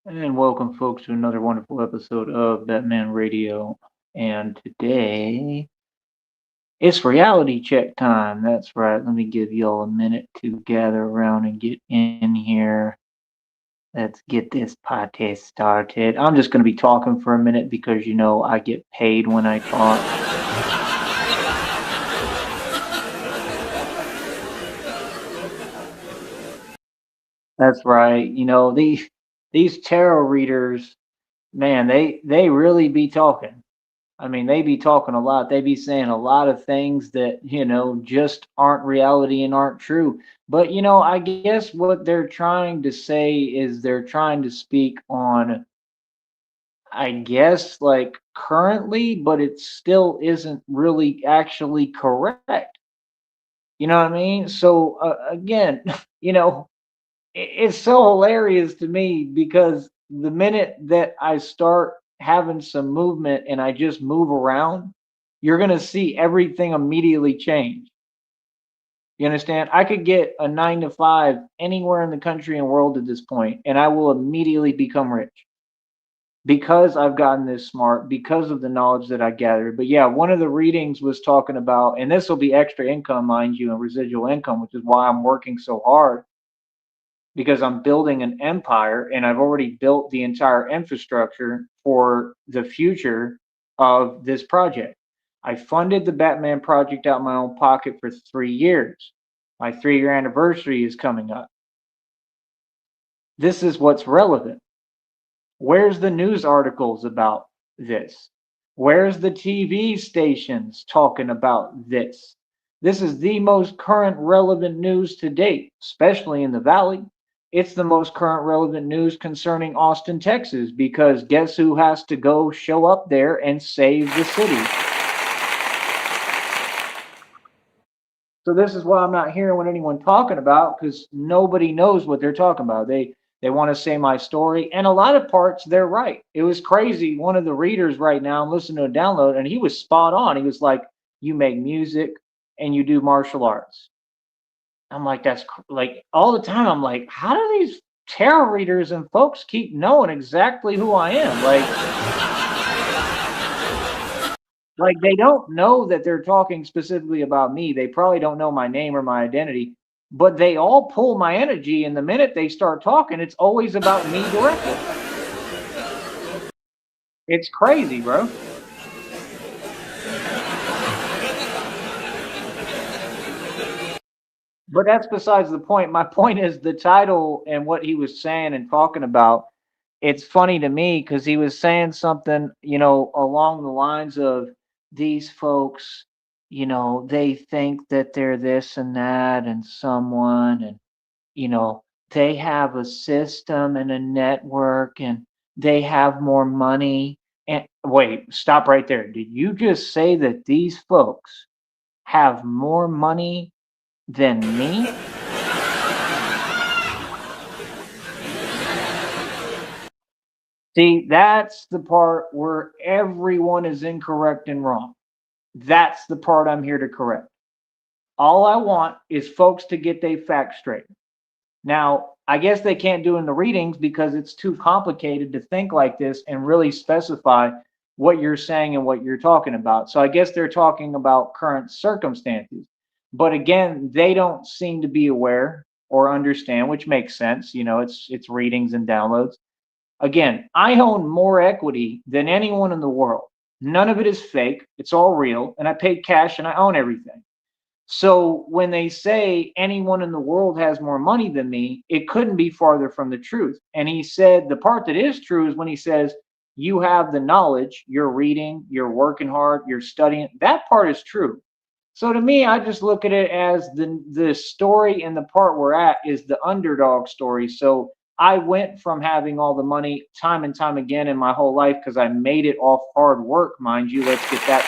And welcome, folks, to another wonderful episode of Batman Radio. And today it's reality check time. That's right. Let me give y'all a minute to gather around and get in here. Let's get this podcast started. I'm just going to be talking for a minute because I get paid when I talk. That's right. These tarot readers, man, they really be talking. I mean, they be talking a lot. They be saying a lot of things that, just aren't reality and aren't true. But, I guess what they're trying to say is they're trying to speak on, I guess, like currently, but it still isn't really actually correct. You know what I mean? So, again, you know, it's so hilarious to me because the minute that I start having some movement and I just move around, you're going to see everything immediately change. You understand? I could get a 9 to 5 anywhere in the country and world at this point, and I will immediately become rich because I've gotten this smart, because of the knowledge that I gathered. But yeah, one of the readings was talking about, and this will be extra income, mind you, and residual income, which is why I'm working so hard because I'm building an empire and I've already built the entire infrastructure for the future of this project. I funded the Batman project out of my own pocket for 3 years. My 3 year anniversary is coming up. This is what's relevant. Where's the news articles about this? Where's the TV stations talking about this? This is the most current relevant news to date, especially in the Valley. It's the most current relevant news concerning Austin, Texas, because guess who has to go show up there and save the city? So this is why I'm not hearing what anyone talking about because nobody knows what they're talking about. They want to say my story, and a lot of parts they're right. It was crazy. One of the readers right now, I'm listening to a download, and he was spot on. He was like, "You make music and you do martial arts." I'm like, like all the time. I'm like, how do these tarot readers and folks keep knowing exactly who I am? Like they don't know that they're talking specifically about me. They probably don't know my name or my identity, but they all pull my energy. And the minute they start talking, it's always about me directly. It's crazy, bro. But that's besides the point. My point is the title and what he was saying and talking about. It's funny to me because he was saying something, along the lines of these folks, they think that they're this and that and someone, and you know, they have a system and a network and they have more money. And wait, stop right there. Did you just say that these folks have more money than me? See, that's the part where everyone is incorrect and wrong. That's the part I'm here to correct. All I want is folks to get their facts straight. Now, I guess they can't do in the readings because it's too complicated to think like this and really specify what you're saying and what you're talking about. So I guess they're talking about current circumstances. But again, they don't seem to be aware or understand, which makes sense. It's readings and downloads. Again, I own more equity than anyone in the world. None of it is fake. It's all real. And I paid cash and I own everything. So when they say anyone in the world has more money than me, it couldn't be farther from the truth. And he said the part that is true is when he says, you have the knowledge, you're reading, you're working hard, you're studying. That part is true. So to me, I just look at it as the story and the part we're at is the underdog story. So I went from having all the money time and time again in my whole life because I made it off hard work, mind you. Let's get that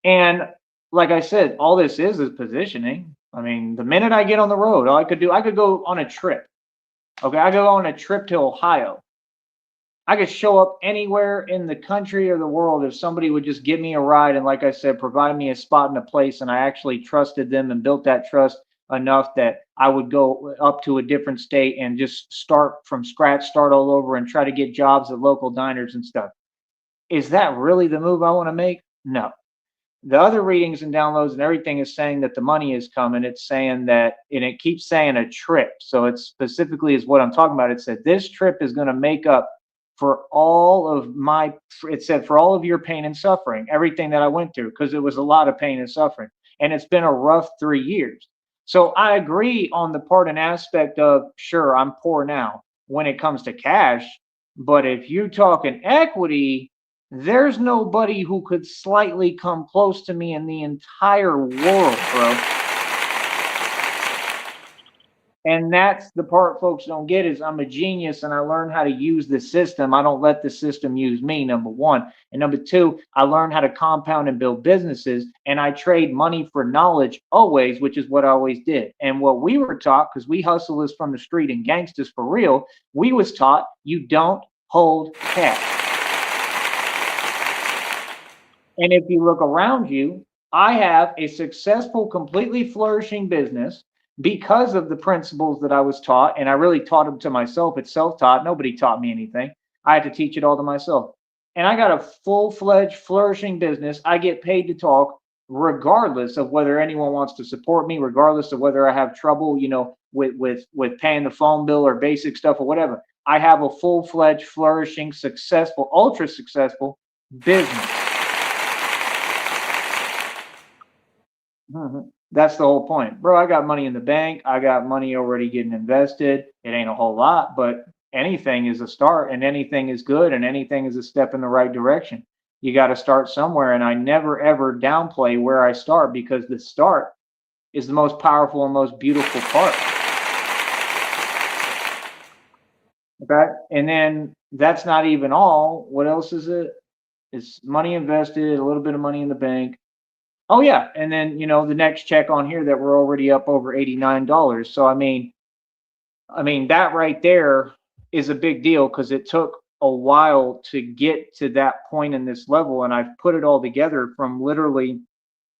straight. And like I said, all this is positioning. I mean, the minute I get on the road, all I could go on a trip. Okay, I go on a trip to Ohio. I could show up anywhere in the country or the world if somebody would just give me a ride and, like I said, provide me a spot and a place, and I actually trusted them and built that trust enough that I would go up to a different state and just start from scratch, start all over, and try to get jobs at local diners and stuff. Is that really the move I want to make? No. The other readings and downloads and everything is saying that the money is coming. It's saying that, and it keeps saying a trip. So it specifically is what I'm talking about. It said this trip is going to make up for all of my, it said for all of your pain and suffering, everything that I went through, because it was a lot of pain and suffering. And it's been a rough 3 years. So I agree on the part and aspect of, sure, I'm poor now when it comes to cash. But if you're talking equity, there's nobody who could slightly come close to me in the entire world, bro. And that's the part folks don't get is I'm a genius and I learned how to use the system. I don't let the system use me, number one. And number two, I learned how to compound and build businesses, and I trade money for knowledge always, which is what I always did. And what we were taught, because we hustlers from the street and gangsters for real, we was taught you don't hold cash. And if you look around you, I have a successful, completely flourishing business because of the principles that I was taught. And I really taught them to myself. It's self-taught. Nobody taught me anything. I had to teach it all to myself. And I got a full-fledged, flourishing business. I get paid to talk regardless of whether anyone wants to support me, regardless of whether I have trouble, with paying the phone bill or basic stuff or whatever. I have a full-fledged, flourishing, successful, ultra successful business. That's the whole point, bro. I got money in the bank. I got money already getting invested. It ain't a whole lot, but anything is a start, and anything is good, and anything is a step in the right direction. You got to start somewhere, and I never ever downplay where I start, because the start is the most powerful and most beautiful part. Okay, and then that's not even all. What else is it? It's money invested, a little bit of money in the bank. Oh yeah, and then the next check on here that we're already up over $89. So I mean that right there is a big deal, because it took a while to get to that point in this level, and I've put it all together from literally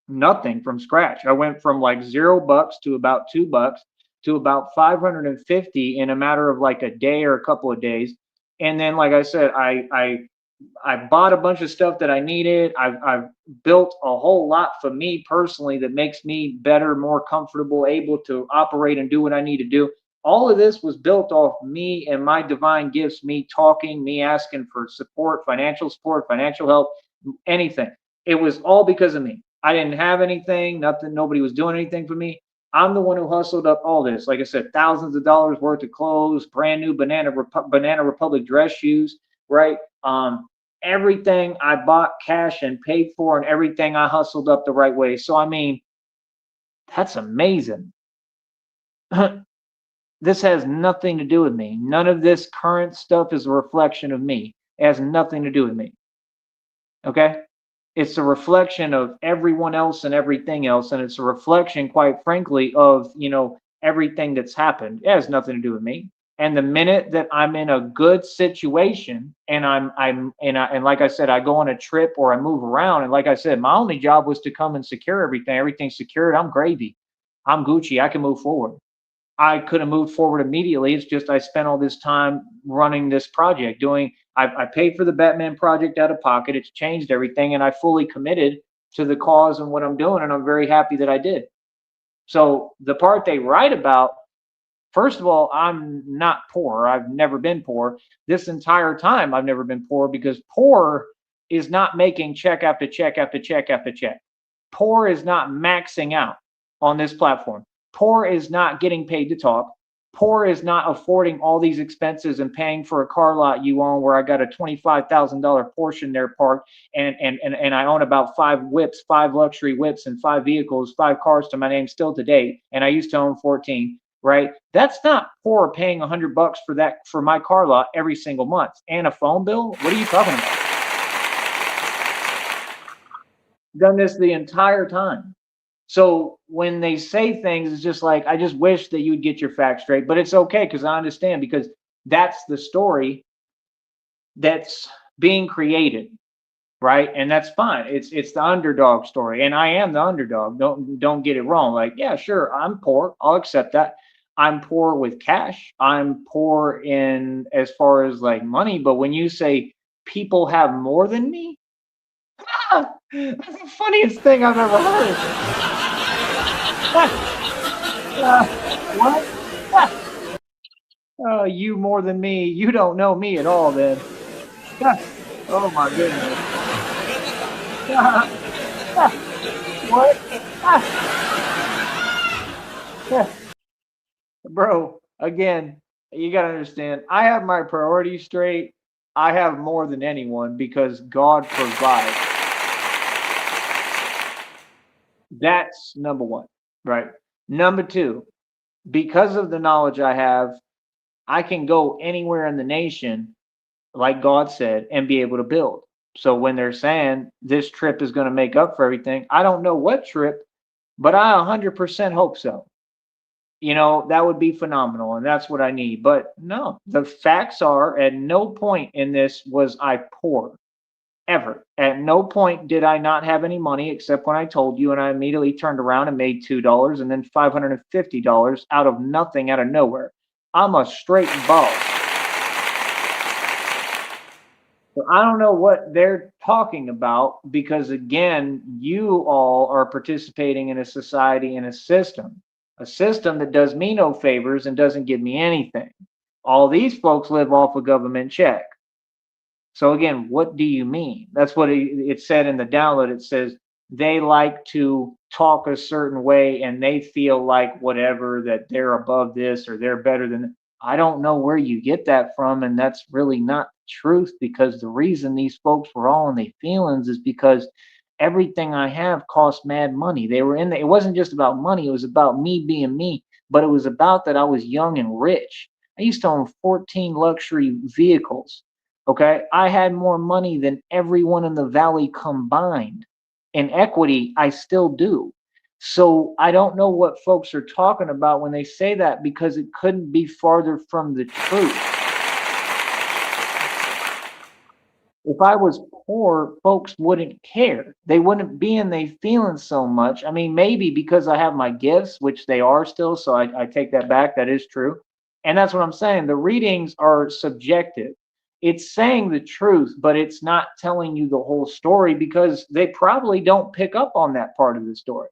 nothing, from scratch. I went from like $0 to about $2 to about 550 in a matter of like a day or a couple of days. And then, like I said, I bought a bunch of stuff that I needed. I've built a whole lot for me personally that makes me better, more comfortable, able to operate and do what I need to do. All of this was built off me and my divine gifts, me talking, me asking for support, financial help, anything. It was all because of me. I didn't have anything, nothing, nobody was doing anything for me. I'm the one who hustled up all this. Like I said, thousands of dollars worth of clothes, brand new Banana Republic dress shoes, right? Everything I bought cash and paid for, and everything I hustled up the right way. So I mean, that's amazing. This has nothing to do with me. None of this current stuff is a reflection of me. It has nothing to do with me. Okay? It's a reflection of everyone else and everything else, and it's a reflection, quite frankly, of everything that's happened. It has nothing to do with me. And the minute that I'm in a good situation, and and like I said, I go on a trip or I move around, and like I said, my only job was to come and secure everything. Everything's secured. I'm gravy. I'm Gucci. I can move forward. I could have moved forward immediately. It's just I spent all this time running this project, I paid for the Batman project out of pocket. It's changed everything, and I fully committed to the cause and what I'm doing, and I'm very happy that I did. So the part they write about, first of all, I'm not poor. I've never been poor. This entire time, I've never been poor, because poor is not making check after check after check after check. Poor is not maxing out on this platform. Poor is not getting paid to talk. Poor is not affording all these expenses and paying for a car lot you own, where I got a $25,000 portion there parked, and I own about 5 whips, 5 luxury whips, and 5 vehicles, 5 cars to my name still today, and I used to own 14. Right? That's not poor, paying $100 for my car lot every single month and a phone bill. What are you talking about? Done this the entire time. So when they say things, it's just like, I just wish that you'd get your facts straight, but it's okay, because I understand, because that's the story that's being created. right? And that's fine. It's the underdog story, and I am the underdog. Don't get it wrong. Like, yeah, sure, I'm poor. I'll accept that. I'm poor with cash. I'm poor in as far as like money. But when you say people have more than me, that's the funniest thing I've ever heard. What? You more than me. You don't know me at all, then. Oh my goodness. What? Bro, again, you got to understand, I have my priorities straight. I have more than anyone because God provides. That's number one, right? Number two, because of the knowledge I have, I can go anywhere in the nation, like God said, and be able to build. So when they're saying this trip is going to make up for everything, I don't know what trip, but I 100% hope so. That would be phenomenal, and that's what I need. But no, the facts are at no point in this was I poor, ever. At no point did I not have any money except when I told you, and I immediately turned around and made $2 and then $550 out of nothing, out of nowhere. I'm a straight boss. So I don't know what they're talking about because, again, you all are participating in a society, in a system that does me no favors and doesn't give me anything. All these folks live off a government check. So again, what do you mean? That's what it said in the download. It says they like to talk a certain way and they feel like whatever that they're above this or they're better than. I don't know where you get that from, and that's really not the truth because the reason these folks were all in their feelings is because everything I have cost mad money. They were in the, it wasn't just about money, it was about me being me, but it was about that I was young and rich. I used to own 14 luxury vehicles. Okay. I had more money than everyone in the valley combined. In equity, I still do. So I don't know what folks are talking about when they say that because it couldn't be farther from the truth. If I was poor, folks wouldn't care. They wouldn't be in they feeling so much. I mean, maybe because I have my gifts, which they are still, so I take that back. That is true. And that's what I'm saying. The readings are subjective. It's saying the truth, but it's not telling you the whole story because they probably don't pick up on that part of the story.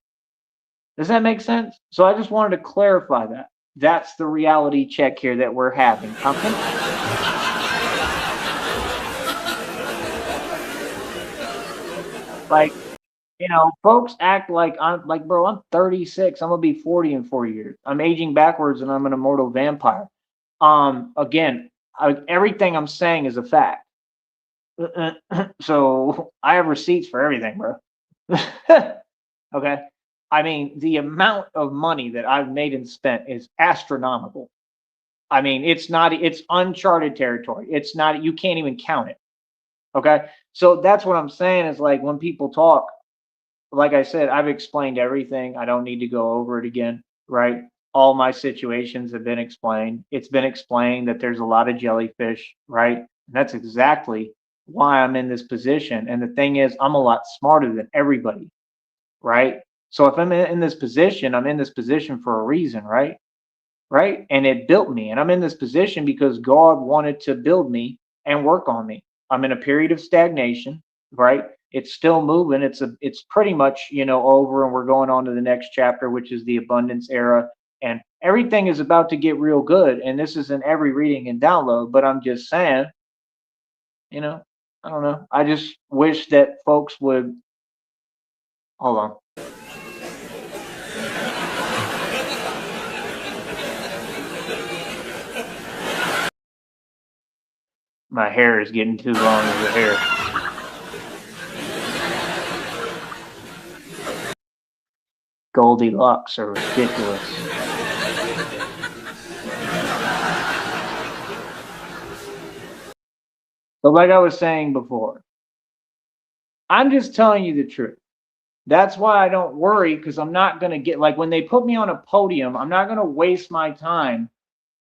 Does that make sense? So I just wanted to clarify that. That's the reality check here that we're having. Like, folks act like I'm like, bro, I'm 36. I'm gonna be 40 in 4 years. I'm aging backwards and I'm an immortal vampire. Again, everything I'm saying is a fact. So I have receipts for everything, bro. Okay. I mean, the amount of money that I've made and spent is astronomical. I mean, it's uncharted territory. It's not, you can't even count it. Okay. So that's what I'm saying is like when people talk, like I said, I've explained everything. I don't need to go over it again, right? All my situations have been explained. It's been explained that there's a lot of jellyfish, right? And that's exactly why I'm in this position. And the thing is, I'm a lot smarter than everybody, right? So if I'm in this position, I'm in this position for a reason, right? Right? And it built me. And I'm in this position because God wanted to build me and work on me. I'm in a period of stagnation, right? It's still moving. It's pretty much, over and we're going on to the next chapter, which is the abundance era. And everything is about to get real good. And this is in every reading and download, but I'm just saying, you know, I don't know. I just wish that folks would hold on. My hair is getting too long as the hair. Goldilocks are ridiculous. But like I was saying before, I'm just telling you the truth. That's why I don't worry because I'm not going to get like when they put me on a podium, I'm not going to waste my time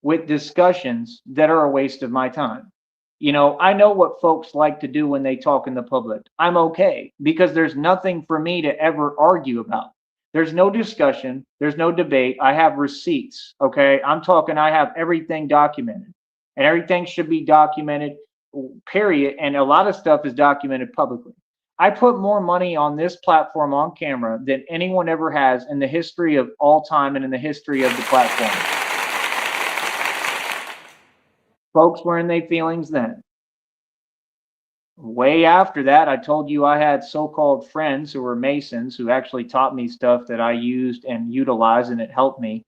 with discussions that are a waste of my time. You know, I know what folks like to do when they talk in the public. I'm okay because there's nothing for me to ever argue about. There's no discussion, there's no debate. I have receipts, okay? I'm talking, I have everything documented, and everything should be documented, period. And a lot of stuff is documented publicly. I put more money on this platform on camera than anyone ever has in the history of all time and in the history of the platform. Folks were in their feelings then. Way after that, I told you I had so-called friends who were Masons who actually taught me stuff that I used and utilized, and it helped me.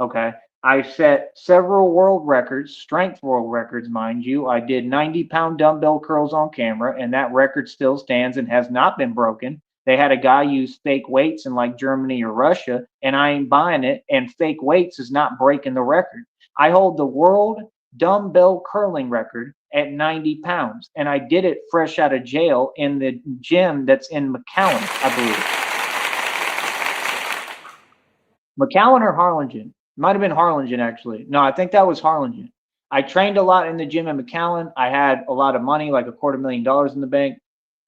Okay. I set several world records, strength world records, mind you. I did 90-pound dumbbell curls on camera, and that record still stands and has not been broken. They had a guy use fake weights in like Germany or Russia, and I ain't buying it. And fake weights is not breaking the record. I hold the world dumbbell curling record at 90 pounds. And I did it fresh out of jail in the gym that's in McAllen, I believe. McAllen or Harlingen? Might have been Harlingen, actually. No, I think that was Harlingen. I trained a lot in the gym in McAllen. I had a lot of money, like $250,000 in the bank,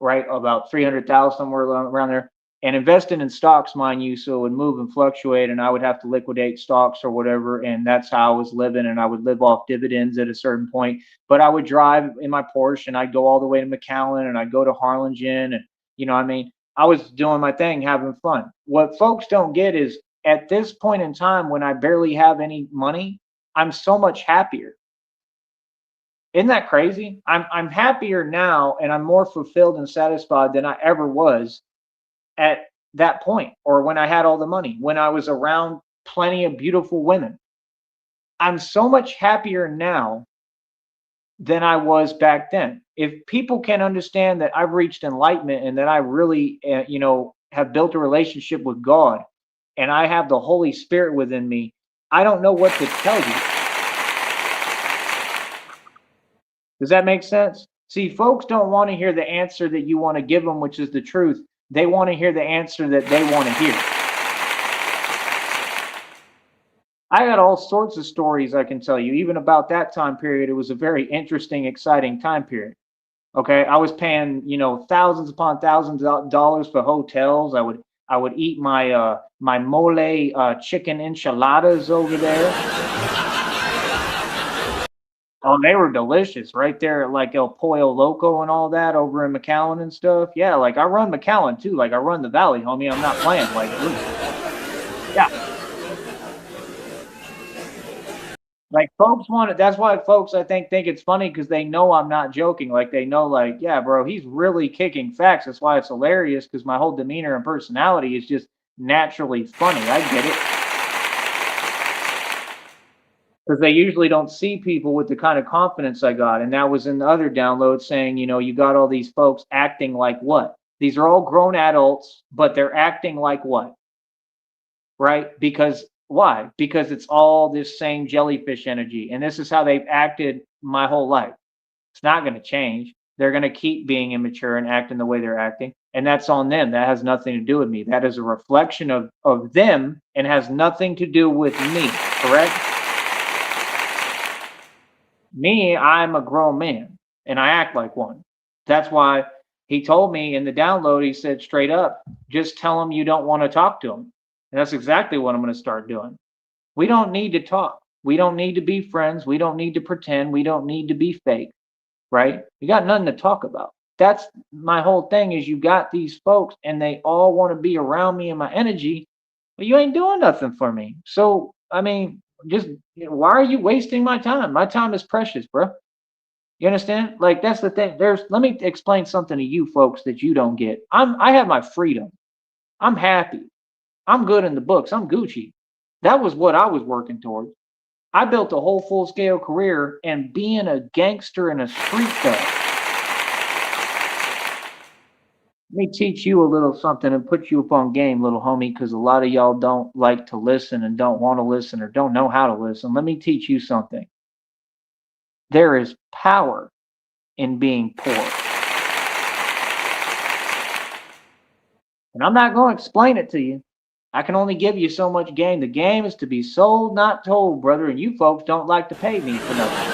right? About 300,000 somewhere around there. And investing in stocks, mind you, so it would move and fluctuate, and I would have to liquidate stocks or whatever, and that's how I was living, and I would live off dividends at a certain point. But I would drive in my Porsche, and I'd go all the way to McAllen, and I'd go to Harlingen, and you know, what I mean, I was doing my thing, having fun. What folks don't get is at this point in time when I barely have any money, I'm so much happier. Isn't that crazy? I'm happier now, and I'm more fulfilled and satisfied than I ever was at that point, or when I had all the money, when I was around plenty of beautiful women. I'm so much happier now than I was back then. If people can understand that I've reached enlightenment and that I really, you know, have built a relationship with God and I have the Holy Spirit within me, I don't know what to tell you. Does that make sense? See, folks don't want to hear the answer that you want to give them, which is the truth. They want to hear the answer that they want to hear. I got all sorts of stories I can tell you, even about that time period. It was a very interesting, exciting time period. Okay, I was paying, you know, thousands upon thousands of dollars for hotels. I would eat my my mole chicken enchiladas over there. Oh, they were delicious right there at like El Pollo Loco and all that over in McAllen and stuff. Yeah, like I run McAllen too. Like I run the valley, homie. I'm not playing. Like, yeah. Like folks want it. That's why folks, I think it's funny because they know I'm not joking. Like they know, like, yeah, bro, he's really kicking facts. That's why it's hilarious because my whole demeanor and personality is just naturally funny. I get it. Because they usually don't see people with the kind of confidence I got. And that was in the other download saying, you know, you got all these folks acting like what? These are all grown adults, but they're acting like what? Right? Because why? Because it's all this same jellyfish energy. And this is how they've acted my whole life. It's not going to change. They're going to keep being immature and acting the way they're acting. And that's on them. That has nothing to do with me. That is a reflection of them and has nothing to do with me. Correct? Me, I'm a grown man and I act like one. That's why he told me in the download, he said straight up, just tell him you don't want to talk to him. And that's exactly what I'm going to start doing. We don't need to talk. We don't need to be friends. We don't need to pretend. We don't need to be fake, right? We got nothing to talk about. That's my whole thing is you got these folks and they all want to be around me and my energy, but you ain't doing nothing for me. So, I mean, just why are you wasting my time? My time is precious, bro. You understand? Like that's the thing. Let me explain something to you folks that you don't get. I have my freedom. I'm happy. I'm good in the books. I'm Gucci. That was what I was working towards. I built a whole full scale career and being a gangster and a street thug. Let me teach you a little something and put you up on game, little homie, because a lot of y'all don't like to listen and don't want to listen or don't know how to listen. Let me teach you something. There is power in being poor. And I'm not going to explain it to you. I can only give you so much game. The game is to be sold, not told, brother, and you folks don't like to pay me for nothing.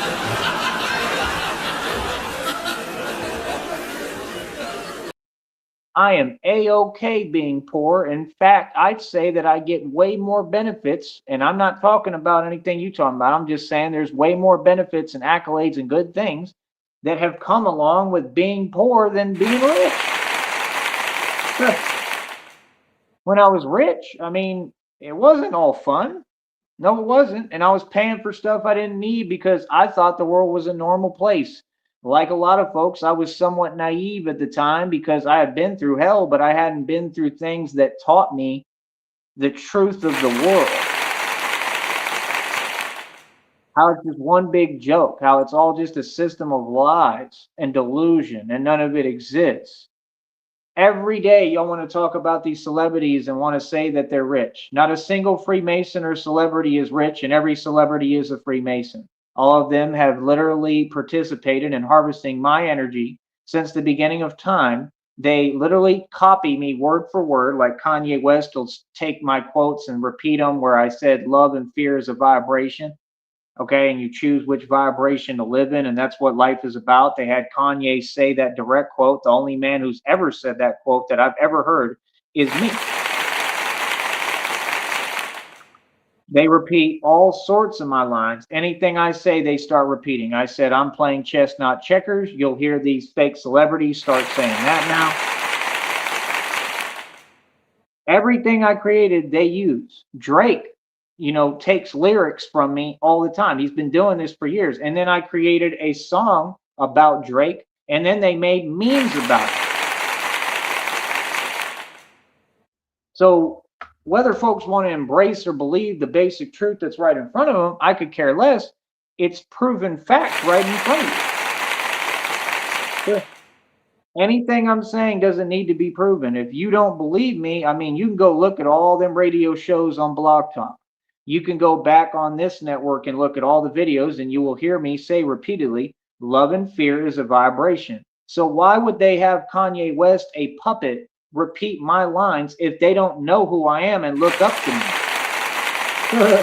I am a-okay being poor. In fact, I'd say that I get way more benefits, and I'm not talking about anything you talking about. I'm just saying there's way more benefits and accolades and good things that have come along with being poor than being rich. When I was rich, I mean, it wasn't all fun. No, it wasn't. And I was paying for stuff I didn't need because I thought the world was a normal place. Like a lot of folks, I was somewhat naive at the time because I had been through hell, but I hadn't been through things that taught me the truth of the world. How it's just one big joke, how it's all just a system of lies and delusion and none of it exists. Every day, y'all want to talk about these celebrities and want to say that they're rich. Not a single Freemason or celebrity is rich, and every celebrity is a Freemason. All of them have literally participated in harvesting my energy since the beginning of time. They literally copy me word for word, like Kanye West will take my quotes and repeat them where I said love and fear is a vibration. Okay, and you choose which vibration to live in, and that's what life is about. They had Kanye say that direct quote. The only man who's ever said that quote that I've ever heard is me. They repeat all sorts of my lines. Anything I say, they start repeating. I said, I'm playing chess, not checkers. You'll hear these fake celebrities start saying that now. Everything I created, they use. Drake, takes lyrics from me all the time. He's been doing this for years. And then I created a song about Drake, and then they made memes about it. So whether folks want to embrace or believe the basic truth that's right in front of them, I could care less. It's proven fact right in front of you. Sure. Anything I'm saying doesn't need to be proven. If you don't believe me, I mean, you can go look at all them radio shows on Blog Talk. You can go back on this network and look at all the videos, and you will hear me say repeatedly, love and fear is a vibration. So why would they have Kanye West, a puppet, repeat my lines if they don't know who I am and look up to me?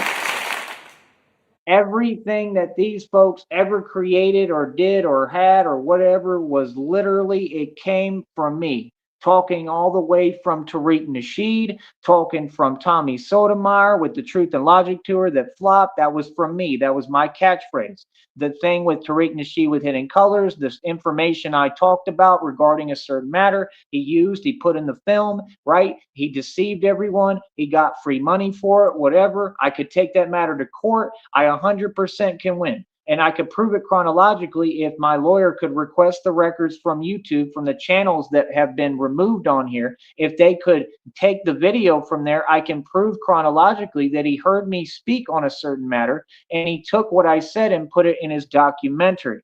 Everything that these folks ever created or did or had or whatever was literally, it came from me. Talking all the way from Tariq Nasheed, talking from Tommy Sotomayor with the Truth and Logic tour that flopped, that was from me. That was my catchphrase. The thing with Tariq Nasheed with Hidden Colors, this information I talked about regarding a certain matter, he put in the film, right? He deceived everyone. He got free money for it, whatever. I could take that matter to court. I 100% can win. And I could prove it chronologically if my lawyer could request the records from YouTube, from the channels that have been removed on here. If they could take the video from there, I can prove chronologically that he heard me speak on a certain matter, and he took what I said and put it in his documentary.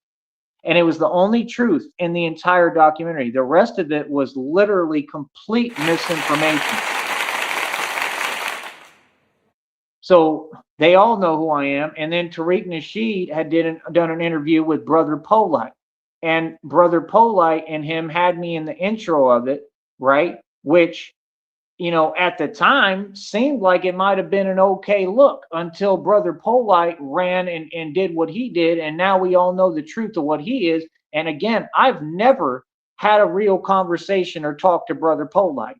And it was the only truth in the entire documentary. The rest of it was literally complete misinformation. So they all know who I am. And then Tariq Nasheed had done an interview with Brother Polite. And Brother Polite and him had me in the intro of it, right? Which, at the time seemed like it might have been an okay look until Brother Polite ran and did what he did. And now we all know the truth of what he is. And again, I've never had a real conversation or talked to Brother Polite.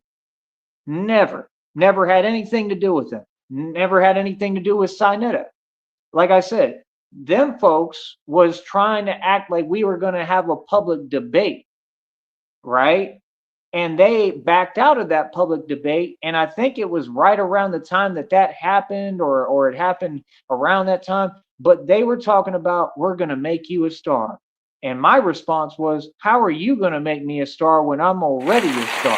Never had anything to do with him. Never had anything to do with Sinetta. Like I said, them folks was trying to act like we were going to have a public debate, right? And they backed out of that public debate. And I think it was right around the time that happened, or it happened around that time. But they were talking about, we're going to make you a star. And my response was, how are you going to make me a star when I'm already a star?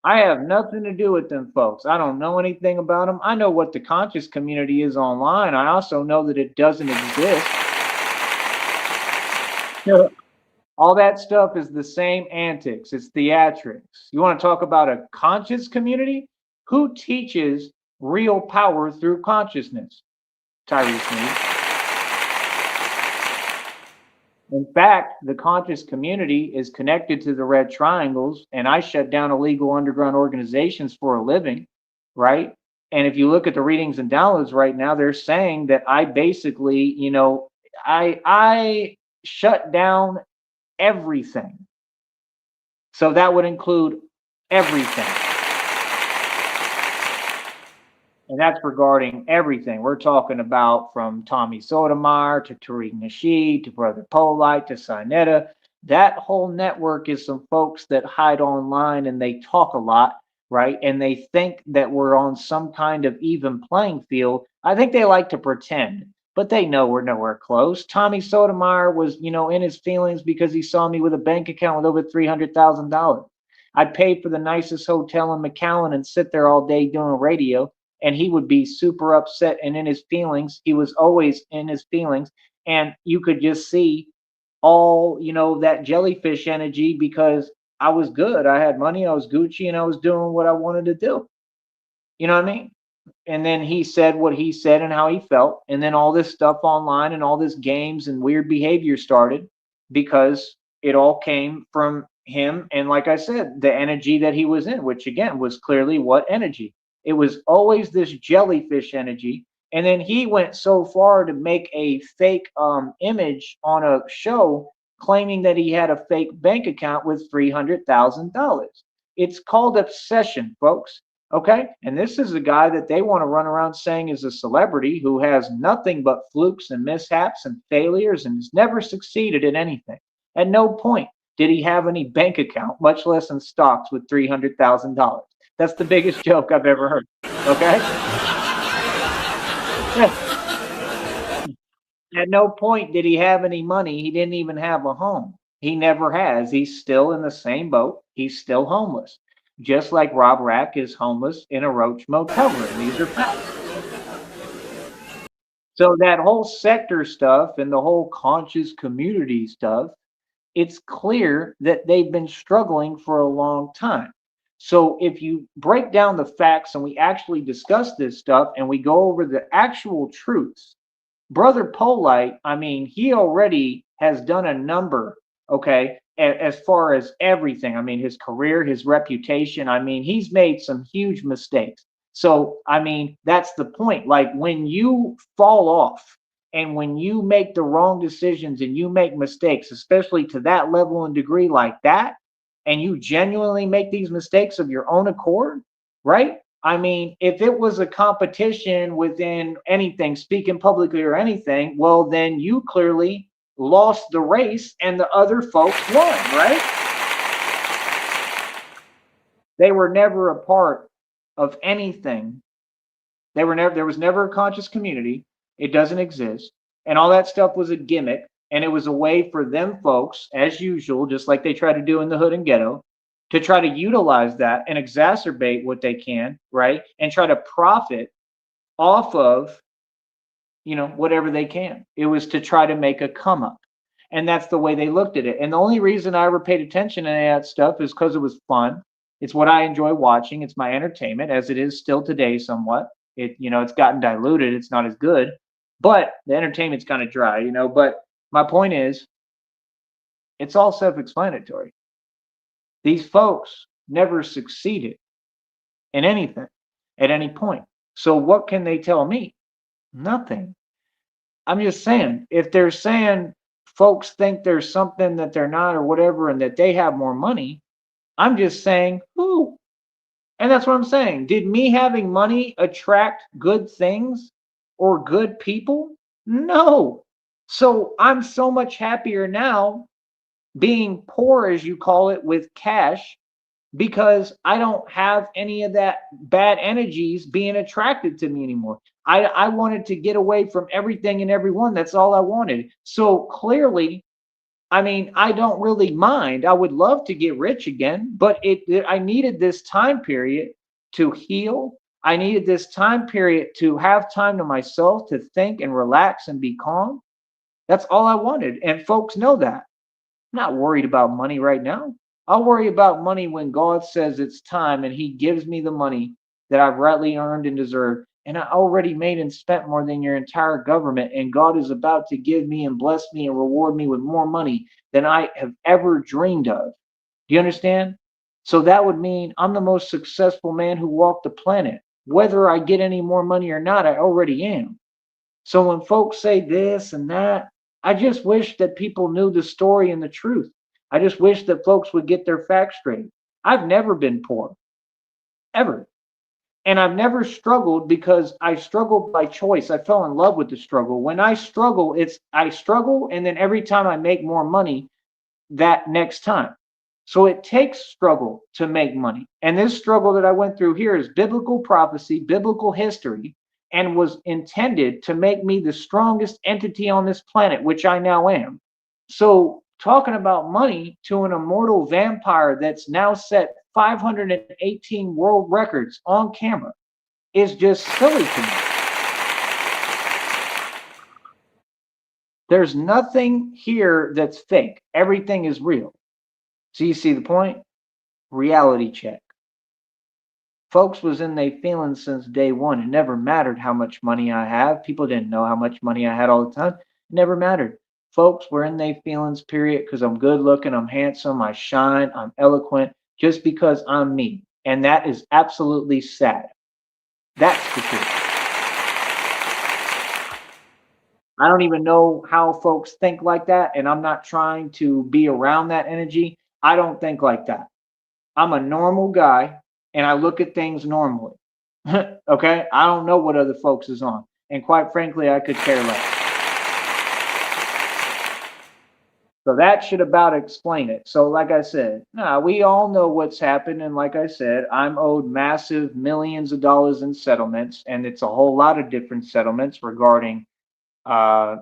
I have nothing to do with them folks. I don't know anything about them. I know what the conscious community is online. I also know that it doesn't exist. All that stuff is the same antics. It's theatrics. You want to talk about a conscious community? Who teaches real power through consciousness? Tyrese Mead. In fact, the conscious community is connected to the Red Triangles, and I shut down illegal underground organizations for a living, right? And if you look at the readings and downloads right now, they're saying that I basically, I shut down everything. So that would include everything. And that's regarding everything. We're talking about from Tommy Sotomayor to Tariq Nasheed to Brother Polite to Sinetta. That whole network is some folks that hide online and they talk a lot, right? And they think that we're on some kind of even playing field. I think they like to pretend, but they know we're nowhere close. Tommy Sotomayor was, in his feelings because he saw me with a bank account with over $300,000. I'd pay for the nicest hotel in McAllen and sit there all day doing radio, and he would be super upset and in his feelings. He was always in his feelings, and you could just see all, that jellyfish energy because I was good. I had money, I was Gucci, and I was doing what I wanted to do. You know what I mean? And then he said what he said and how he felt, and then all this stuff online and all this games and weird behavior started because it all came from him. And like I said, the energy that he was in, which again was clearly what energy? It was always this jellyfish energy. And then he went so far to make a fake image on a show claiming that he had a fake bank account with $300,000. It's called obsession, folks. Okay. And this is a guy that they want to run around saying is a celebrity who has nothing but flukes and mishaps and failures and has never succeeded in anything. At no point did he have any bank account, much less in stocks, with $300,000. That's the biggest joke I've ever heard. Okay. At no point did he have any money. He didn't even have a home. He never has. He's still in the same boat. He's still homeless. Just like Rob Rack is homeless in a Roach motel room. These are facts. So that whole sector stuff and the whole conscious community stuff, it's clear that they've been struggling for a long time. So if you break down the facts and we actually discuss this stuff and we go over the actual truths, Brother Polite, I mean, he already has done a number, okay, as far as everything. I mean, his career, his reputation. I mean, he's made some huge mistakes. So, I mean, that's the point. Like when you fall off and when you make the wrong decisions and you make mistakes, especially to that level and degree like that, and you genuinely make these mistakes of your own accord, right? I mean, if it was a competition within anything, speaking publicly or anything, well, then you clearly lost the race and the other folks won, right? They were never a part of anything. There was never a conscious community. It doesn't exist. And all that stuff was a gimmick. And it was a way for them folks, as usual, just like they try to do in the hood and ghetto, to try to utilize that and exacerbate what they can, right? And try to profit off of, whatever they can. It was to try to make a come up. And that's the way they looked at it. And the only reason I ever paid attention to any of that stuff is because it was fun. It's what I enjoy watching. It's my entertainment, as it is still today somewhat. It's gotten diluted. It's not as good, but the entertainment's kind of dry, But my point is, it's all self-explanatory. These folks never succeeded in anything at any point. So what can they tell me? Nothing. I'm just saying, if they're saying folks think there's something that they're not or whatever and that they have more money, I'm just saying, who? And that's what I'm saying. Did me having money attract good things or good people? No. So I'm so much happier now being poor, as you call it, with cash, because I don't have any of that bad energies being attracted to me anymore. I wanted to get away from everything and everyone. That's all I wanted. So clearly, I mean, I don't really mind. I would love to get rich again, but I needed this time period to heal. I needed this time period to have time to myself to think and relax and be calm. That's all I wanted. And folks know that. I'm not worried about money right now. I'll worry about money when God says it's time and he gives me the money that I've rightly earned and deserved. And I already made and spent more than your entire government. And God is about to give me and bless me and reward me with more money than I have ever dreamed of. Do you understand? So that would mean I'm the most successful man who walked the planet. Whether I get any more money or not, I already am. So when folks say this and that, I just wish that people knew the story and the truth. I just wish that folks would get their facts straight. I've never been poor, ever. And I've never struggled because I struggled by choice. I fell in love with the struggle. When I struggle, it's I struggle, and then every time I make more money that next time. So it takes struggle to make money. And this struggle that I went through here is biblical prophecy, biblical history, and was intended to make me the strongest entity on this planet, which I now am. So, talking about money to an immortal vampire that's now set 518 world records on camera is just silly to me. There's nothing here that's fake. Everything is real. So you see the point? Reality check. Folks was in their feelings since day one. It never mattered how much money I have. People didn't know how much money I had all the time. It never mattered. Folks were in their feelings, period, because I'm good looking, I'm handsome, I shine, I'm eloquent, just because I'm me. And that is absolutely sad. That's the truth. I don't even know how folks think like that, and I'm not trying to be around that energy. I don't think like that. I'm a normal guy, and I look at things normally. Okay? I don't know what other folks is on, and quite frankly, I could care less. So that should about explain it. So, like I said, nah, we all know what's happened, and like I said, I'm owed massive millions of dollars in settlements, and it's a whole lot of different settlements regarding uh,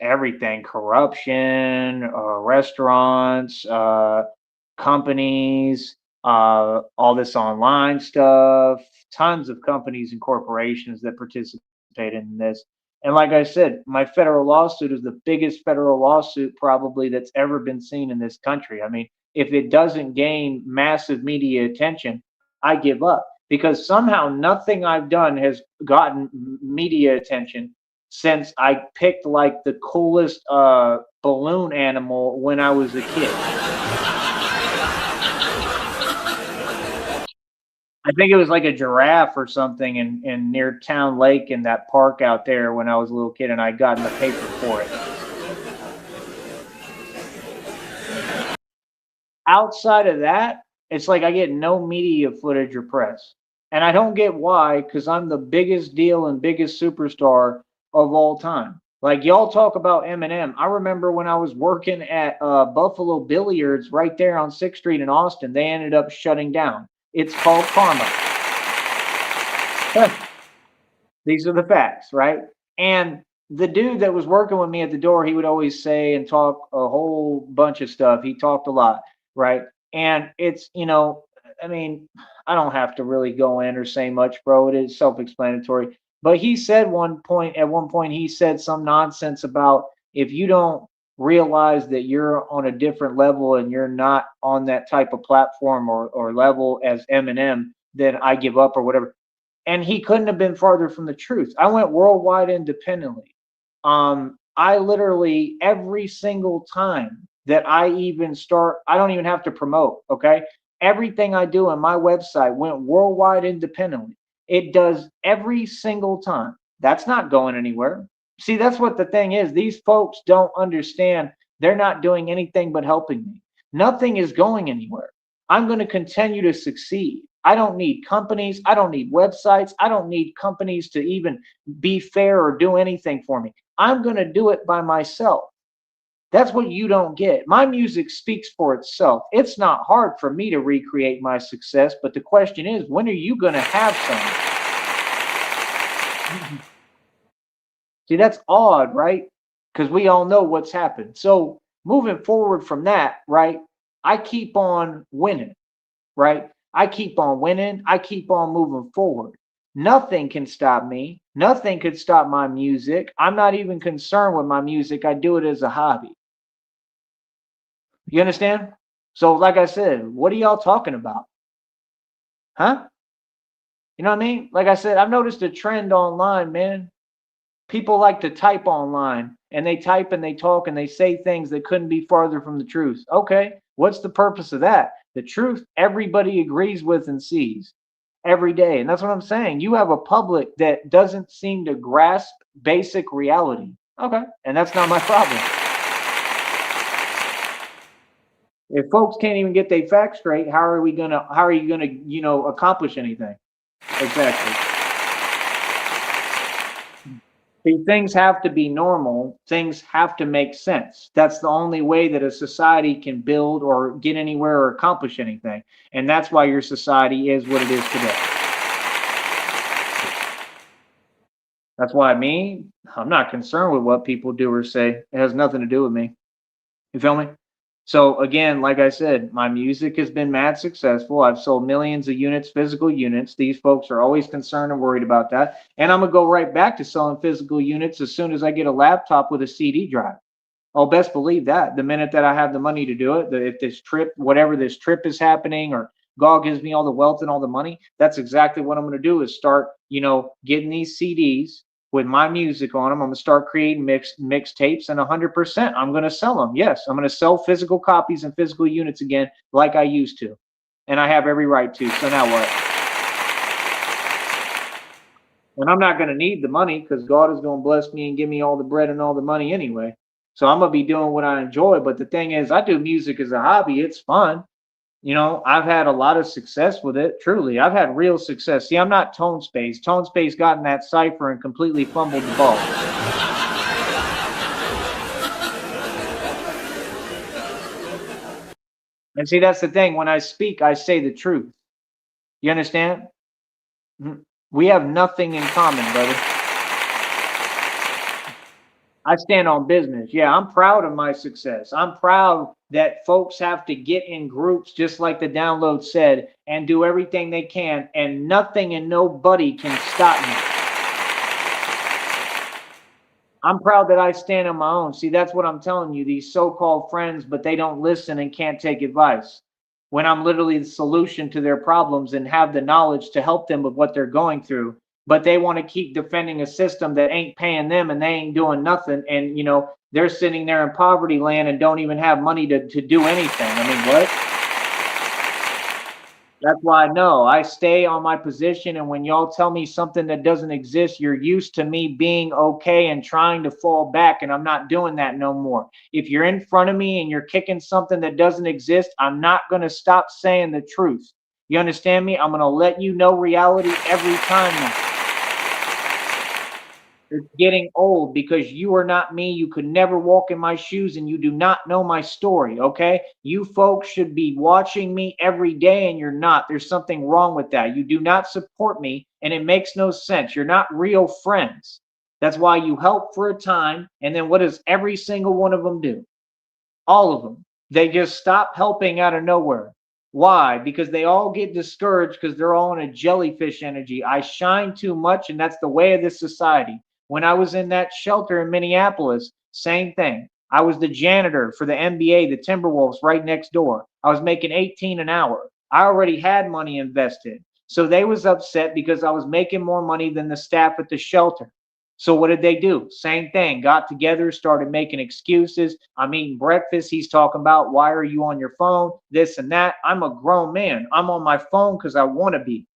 everything: corruption, restaurants, companies, all this online stuff, tons of companies and corporations that participate in this. And like I said, my federal lawsuit is the biggest federal lawsuit probably that's ever been seen in this country. I mean, if it doesn't gain massive media attention, I give up because somehow nothing I've done has gotten media attention since I picked like the coolest balloon animal when I was a kid. I think it was like a giraffe or something in near Town Lake in that park out there when I was a little kid, and I got in the paper for it. Outside of that, it's like I get no media footage or press. And I don't get why, because I'm the biggest deal and biggest superstar of all time. Like y'all talk about Eminem. I remember when I was working at Buffalo Billiards right there on 6th Street in Austin, they ended up shutting down. It's called karma. These are the facts, right? And the dude that was working with me at the door, he would always say and talk a whole bunch of stuff. He talked a lot, right? And it's, I mean, I don't have to really go in or say much, bro. It is self-explanatory. But he said at one point, he said some nonsense about if you don't realize that you're on a different level and you're not on that type of platform or level as Eminem, then I give up or whatever. And he couldn't have been farther from the truth. I went worldwide independently. I literally every single time that I even start, I don't even have to promote. Okay, everything I do on my website went worldwide independently. It does every single time. That's not going anywhere. See, that's what the thing is. These folks don't understand. They're not doing anything but helping me. Nothing is going anywhere. I'm going to continue to succeed. I don't need companies. I don't need websites. I don't need companies to even be fair or do anything for me. I'm going to do it by myself. That's what you don't get. My music speaks for itself. It's not hard for me to recreate my success, but the question is, when are you going to have some? See, that's odd, right? Because we all know what's happened. So moving forward from that, right, I keep on winning, right? I keep on winning. I keep on moving forward. Nothing can stop me. Nothing could stop my music. I'm not even concerned with my music. I do it as a hobby. You understand? So, like I said, what are y'all talking about? Huh? You know what I mean? Like I said, I've noticed a trend online, man. People like to type online and they type and they talk and they say things that couldn't be farther from the truth. Okay, what's the purpose of that? The truth everybody agrees with and sees every day. And that's what I'm saying. You have a public that doesn't seem to grasp basic reality. Okay, and that's not my problem. If folks can't even get their facts straight, how are you gonna, accomplish anything? Exactly. See, things have to be normal. Things have to make sense. That's the only way that a society can build or get anywhere or accomplish anything. And that's why your society is what it is today. That's why I'm not concerned with what people do or say. It has nothing to do with me. You feel me? So again, like I said, my music has been mad successful. I've sold millions of units, physical units. These folks are always concerned and worried about that. And I'm gonna go right back to selling physical units as soon as I get a laptop with a CD drive. Oh, best believe that. The minute that I have the money to do it, if this trip, whatever this trip is happening, or God gives me all the wealth and all the money, that's exactly what I'm going to do is start, getting these CDs with my music on them. I'm going to start creating mixtapes, and 100% I'm going to sell them. Yes, I'm going to sell physical copies and physical units again like I used to. And I have every right to. So now what? And I'm not going to need the money because God is going to bless me and give me all the bread and all the money anyway. So I'm going to be doing what I enjoy. But the thing is, I do music as a hobby. It's fun. I've had a lot of success with it. Truly, I've had real success. See, I'm not Tone Space. Tone Space got in that cipher and completely fumbled the ball. And see, that's the thing. When I speak, I say the truth. You understand? We have nothing in common, brother. I stand on business. Yeah, I'm proud of my success. I'm proud that folks have to get in groups, just like the download said, and do everything they can, and nothing and nobody can stop me. I'm proud that I stand on my own. See, that's what I'm telling you. These so-called friends, but they don't listen and can't take advice. When I'm literally the solution to their problems and have the knowledge to help them with what they're going through, but they want to keep defending a system that ain't paying them and they ain't doing nothing. And, they're sitting there in poverty land and don't even have money to do anything. I mean, what? That's why I stay on my position. And when y'all tell me something that doesn't exist, you're used to me being okay and trying to fall back. And I'm not doing that no more. If you're in front of me and you're kicking something that doesn't exist, I'm not going to stop saying the truth. You understand me? I'm going to let you know reality every time now. It's getting old because you are not me. You could never walk in my shoes and you do not know my story, okay? You folks should be watching me every day and you're not. There's something wrong with that. You do not support me and it makes no sense. You're not real friends. That's why you help for a time, and then what does every single one of them do? All of them. They just stop helping out of nowhere. Why? Because they all get discouraged because they're all in a jellyfish energy. I shine too much, and that's the way of this society. When I was in that shelter in Minneapolis, same thing. I was the janitor for the NBA, the Timberwolves, right next door. I was making 18 an hour. I already had money invested. So they was upset because I was making more money than the staff at the shelter. So what did they do? Same thing. Got together, started making excuses. I'm eating breakfast. He's talking about, why are you on your phone? This and that. I'm a grown man. I'm on my phone because I want to be.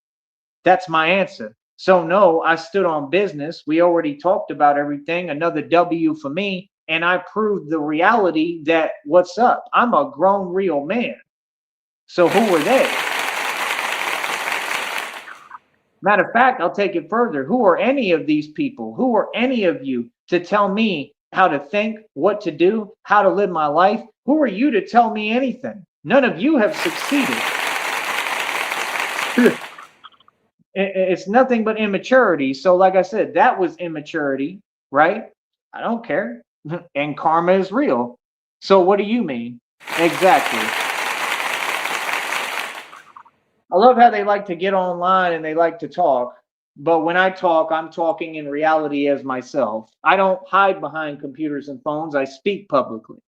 That's my answer. So no, I stood on business. We already talked about everything. Another W for me. And I proved the reality that what's up? I'm a grown real man. So who were they? Matter of fact, I'll take it further. Who are any of these people? Who are any of you to tell me how to think, what to do, how to live my life? Who are you to tell me anything? None of you have succeeded. It's nothing but immaturity. So, like I said, that was immaturity, right? I don't care. And karma is real. So, what do you mean? Exactly. I love how they like to get online and they like to talk. But when I talk, I'm talking in reality as myself. I don't hide behind computers and phones. I speak publicly,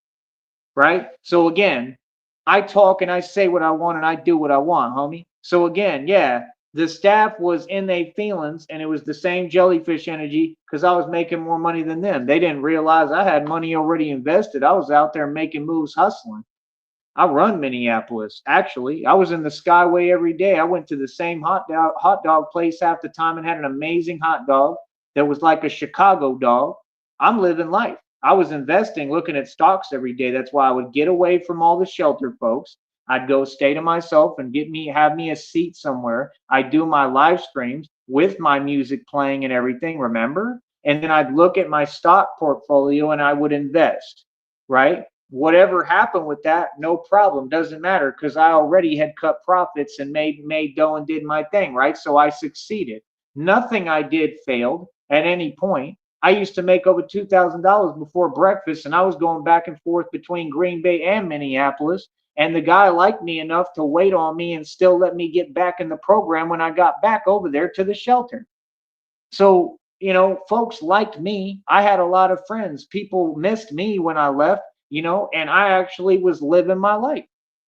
right? So again, I talk and I say what I want and I do what I want, homie. So again, yeah, the staff was in their feelings and it was the same jellyfish energy because I was making more money than them. They didn't realize I had money already invested. I was out there making moves, hustling. I run Minneapolis. Actually, I was in the Skyway every day. I went to the same hot dog place half the time and had an amazing hot dog that was like a Chicago dog. I'm living life. I was investing, looking at stocks every day. That's why I would get away from all the shelter folks. I'd go stay to myself and have me a seat somewhere. I'd do my live streams with my music playing and everything, remember? And then I'd look at my stock portfolio and I would invest, right? Whatever happened with that, no problem, doesn't matter, because I already had cut profits and made dough and did my thing, right? So I succeeded. Nothing I did failed at any point. I used to make over $2,000 before breakfast, and I was going back and forth between Green Bay and Minneapolis. And the guy liked me enough to wait on me and still let me get back in the program when I got back over there to the shelter. So, folks liked me. I had a lot of friends. People missed me when I left, and I actually was living my life.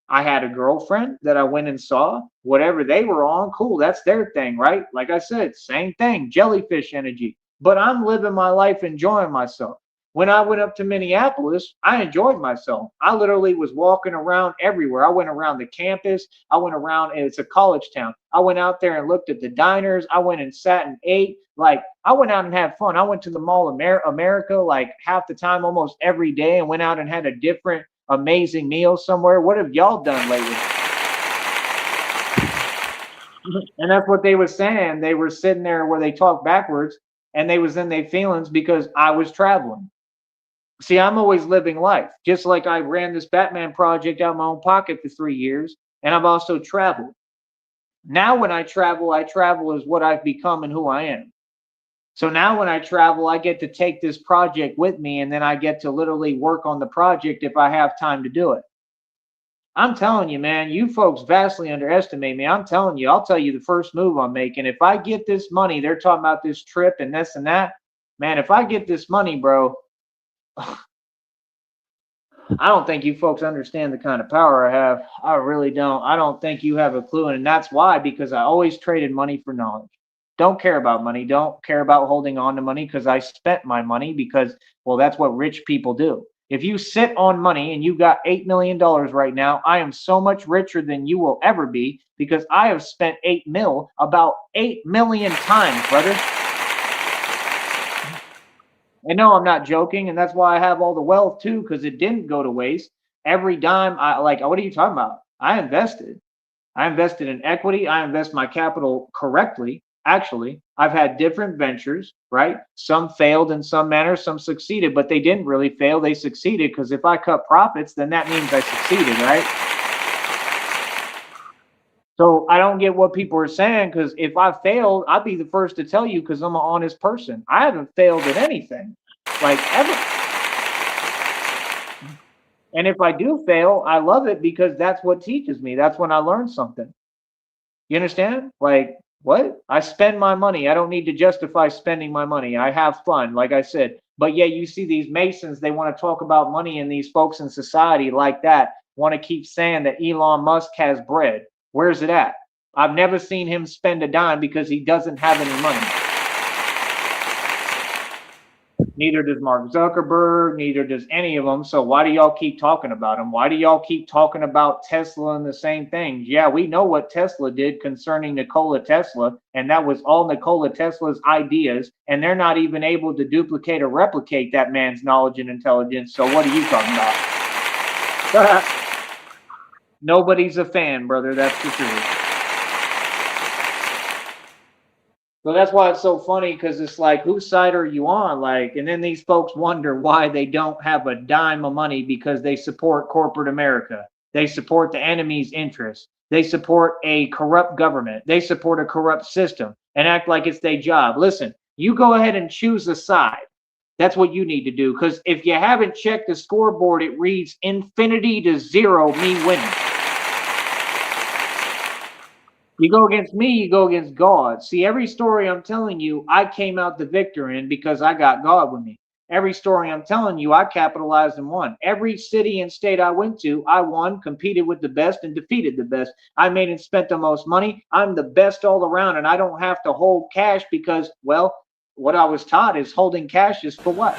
I had a girlfriend that I went and saw. Whatever they were on, cool, that's their thing, right? Like I said, same thing, jellyfish energy. But I'm living my life, enjoying myself. When I went up to Minneapolis, I enjoyed myself. I literally was walking around everywhere. I went around the campus. I went around, and it's a college town. I went out there and looked at the diners. I went and sat and ate. Like, I went out and had fun. I went to the Mall of America like half the time, almost every day, and went out and had a different amazing meal somewhere. What have y'all done lately? And that's what they were saying. They were sitting there where they talk backwards, and they was in their feelings because I was traveling. See, I'm always living life. Just like I ran this Batman project out of my own pocket for 3 years, and I've also traveled. Now when I travel as what I've become and who I am. So now when I travel, I get to take this project with me, and then I get to literally work on the project if I have time to do it. I'm telling you, man, you folks vastly underestimate me. I'm telling you, I'll tell you the first move I'm making. If I get this money, they're talking about this trip and this and that. Man, if I get this money, bro, I don't think you folks understand the kind of power I have. I really don't. I don't think you have a clue. And that's why, because I always traded money for knowledge. Don't care about money. Don't care about holding on to money because I spent my money because, well, that's what rich people do. If you sit on money and you got $8 million right now, I am so much richer than you will ever be because I have spent 8 mil about 8 million times, brother. And no, I'm not joking, and that's why I have all the wealth too, because it didn't go to waste. Every dime I like, what are you talking about? I invested. I invested in equity. I invest my capital correctly. Actually, I've had different ventures, right? Some failed in some manner, some succeeded, but they didn't really fail. They succeeded because if I cut profits, then that means I succeeded, right? So I don't get what people are saying because if I failed, I'd be the first to tell you because I'm an honest person. I haven't failed at anything, like ever. And if I do fail, I love it because that's what teaches me. That's when I learn something. You understand? Like, what? I spend my money. I don't need to justify spending my money. I have fun, like I said. But yeah, you see these Masons, they want to talk about money, and these folks in society like that want to keep saying that Elon Musk has bread. Where's it at? I've never seen him spend a dime because he doesn't have any money. Neither does Mark Zuckerberg, neither does any of them. So why do y'all keep talking about them? Why do y'all keep talking about Tesla and the same things? Yeah, we know what Tesla did concerning Nikola Tesla, and that was all Nikola Tesla's ideas, and they're not even able to duplicate or replicate that man's knowledge and intelligence. So what are you talking about? Nobody's a fan, brother. That's the truth. So that's why it's so funny because it's like, whose side are you on? Like, and then these folks wonder why they don't have a dime of money because they support corporate America. They support the enemy's interests. They support a corrupt government. They support a corrupt system and act like it's their job. Listen, you go ahead and choose a side. That's what you need to do because if you haven't checked the scoreboard, it reads infinity to zero, me winning. You go against me, you go against God. See, every story I'm telling you, I came out the victor in because I got God with me. Every story I'm telling you, I capitalized and won. Every city and state I went to, I won, competed with the best, and defeated the best. I made and spent the most money. I'm the best all around, and I don't have to hold cash because, well, what I was taught is holding cash is for what?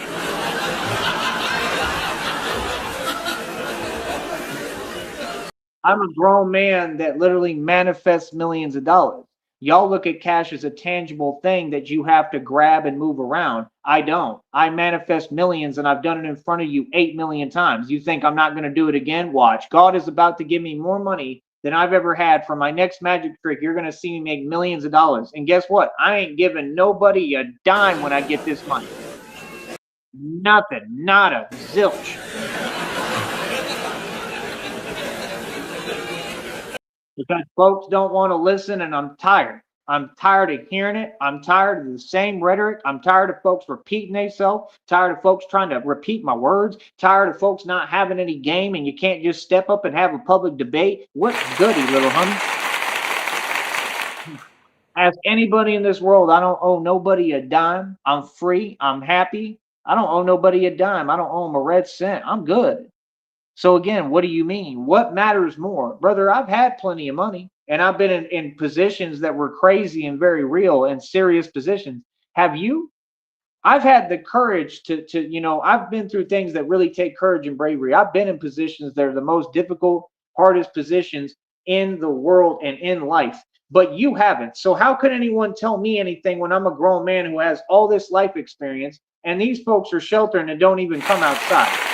I'm a grown man that literally manifests millions of dollars. Y'all look at cash as a tangible thing that you have to grab and move around. I don't. I manifest millions and I've done it in front of you 8 million times. You think I'm not going to do it again? Watch. God is about to give me more money than I've ever had for my next magic trick. You're going to see me make millions of dollars. And guess what? I ain't giving nobody a dime when I get this money. Nothing. Nada. Zilch. Because folks don't want to listen, and I'm tired. I'm tired of hearing it. I'm tired of the same rhetoric. I'm tired of folks repeating themselves. Tired of folks trying to repeat my words. Tired of folks not having any game, and you can't just step up and have a public debate. What's goody, little honey? Ask anybody in this world. I don't owe nobody a dime. I'm free. I'm happy. I don't owe nobody a dime. I don't owe them a red cent. I'm good. So again, what do you mean? What matters more? Brother, I've had plenty of money and I've been in positions that were crazy and very real and serious positions. Have you? I've had the courage to, I've been through things that really take courage and bravery. I've been in positions that are the most difficult, hardest positions in the world and in life, but you haven't. So how could anyone tell me anything when I'm a grown man who has all this life experience and these folks are sheltering and don't even come outside?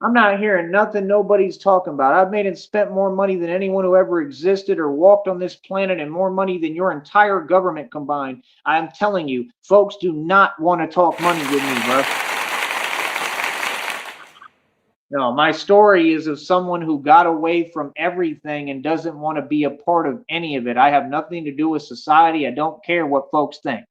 I'm not hearing nothing nobody's talking about. I've made and spent more money than anyone who ever existed or walked on this planet, and more money than your entire government combined. I'm telling you, folks do not want to talk money with me, bro. No, my story is of someone who got away from everything and doesn't want to be a part of any of it. I have nothing to do with society. I don't care what folks think.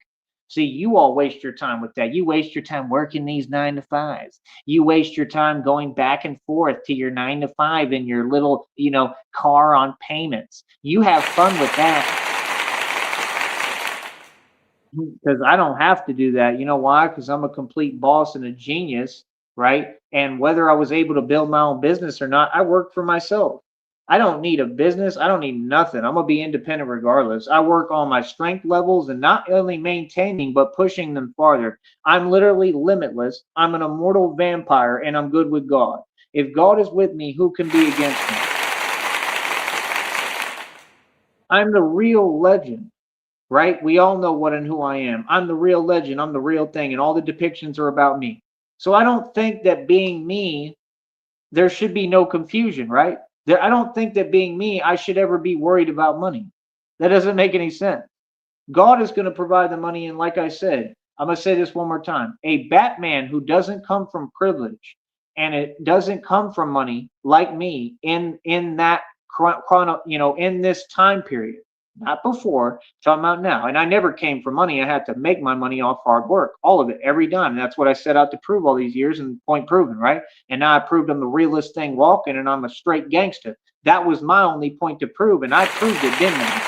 See, you all waste your time with that. You waste your time working these 9 to 5s. You waste your time going back and forth to your 9 to 5 in your little, car on payments. You have fun with that. Because I don't have to do that. You know why? Because I'm a complete boss and a genius, right? And whether I was able to build my own business or not, I work for myself. I don't need a business. I don't need nothing. I'm going to be independent regardless. I work on my strength levels and not only maintaining, but pushing them farther. I'm literally limitless. I'm an immortal vampire and I'm good with God. If God is with me, who can be against me? I'm the real legend, right? We all know what and who I am. I'm the real legend. I'm the real thing. And all the depictions are about me. So I don't think that being me, there should be no confusion, right? I don't think that being me, I should ever be worried about money. That doesn't make any sense. God is going to provide the money. And like I said, I'm going to say this one more time. A Batman who doesn't come from privilege and it doesn't come from money like me in that in this time period, not before, talking about now. And I never came from money. I had to make my money off hard work, all of it, every dime. And that's what I set out to prove all these years, and point proven, right? And now I proved I'm the realest thing walking and I'm a straight gangster. That was my only point to prove, and I proved it, didn't I?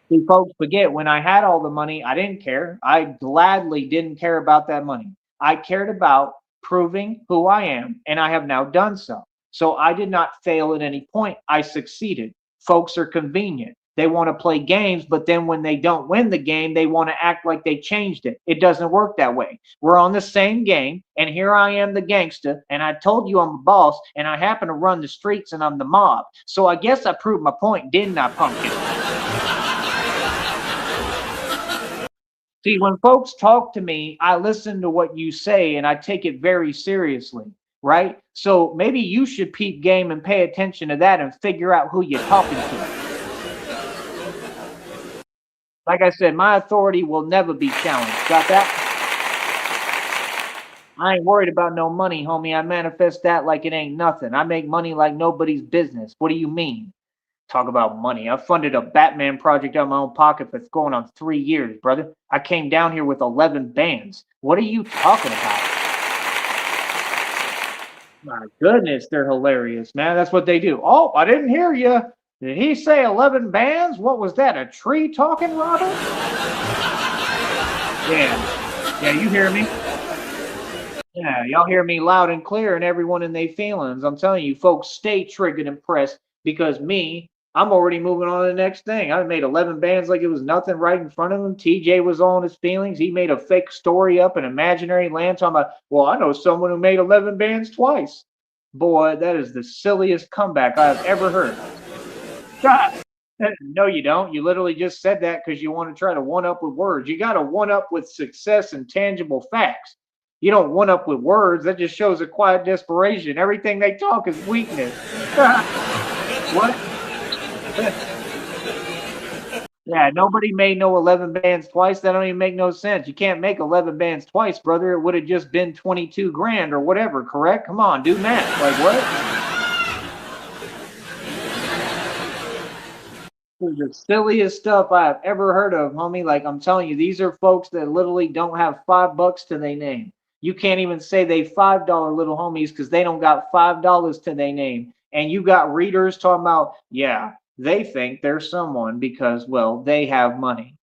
See, folks forget when I had all the money, I didn't care. I gladly didn't care about that money. I cared about proving who I am, and I have now done so. So I did not fail at any point. I succeeded. Folks are convenient. They want to play games, but then when they don't win the game, they want to act like they changed it. It doesn't work that way. We're on the same game, and here I am, the gangster, and I told you I'm the boss, and I happen to run the streets, and I'm the mob. So I guess I proved my point, didn't I, pumpkin? See, when folks talk to me, I listen to what you say and I take it very seriously, right? So maybe you should peep game and pay attention to that and figure out who you're talking to. Like I said, my authority will never be challenged. Got that? I ain't worried about no money, homie. I manifest that like it ain't nothing. I make money like nobody's business. What do you mean? Talk about money. I funded a Batman project out of my own pocket that's going on 3 years, brother. I came down here with 11 bands. What are you talking about? My goodness, they're hilarious, man. That's what they do. Oh, I didn't hear you. Did he say 11 bands? What was that? A tree talking, Robert? Yeah. Yeah, you hear me? Yeah, y'all hear me loud and clear, and everyone in their feelings. I'm telling you, folks, stay triggered and pressed because me, I'm already moving on to the next thing. I made 11 bands like it was nothing right in front of him. TJ was all in his feelings. He made a fake story up, an imaginary land talking about, well, I know someone who made 11 bands twice. Boy, that is the silliest comeback I've ever heard. God. No, you don't. You literally just said that because you want to try to one up with words. You got to one up with success and tangible facts. You don't one up with words. That just shows a quiet desperation. Everything they talk is weakness. What? Yeah, nobody made no 11 bands twice. That don't even make no sense. You can't make 11 bands twice, brother. It would have just been 22 grand or whatever, correct? Come on, do math. Like what? The silliest stuff I've ever heard of, homie. Like I'm telling you, these are folks that literally don't have $5 to their name. You can't even say they $5 little homies because they don't got $5 to their name. And you got readers talking about, yeah, they think they're someone because, well, they have money.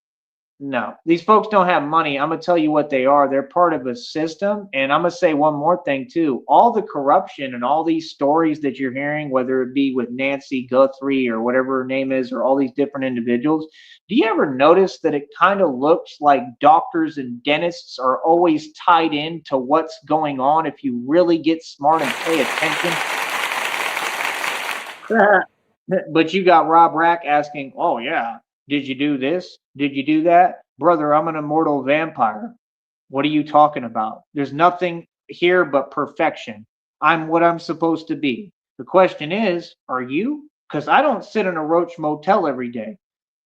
No, these folks don't have money. I'm gonna tell you what they are. They're part of a system. And I'm gonna say one more thing too. All the corruption and all these stories that you're hearing, whether it be with Nancy Guthrie or whatever her name is, or all these different individuals, do you ever notice that it kind of looks like doctors and dentists are always tied in to what's going on if you really get smart and pay attention? But you got Rob Rack asking, "Oh yeah, did you do this? Did you do that, brother? I'm an immortal vampire. What are you talking about? There's nothing here but perfection. I'm what I'm supposed to be. The question is, are you? Because I don't sit in a Roach Motel every day.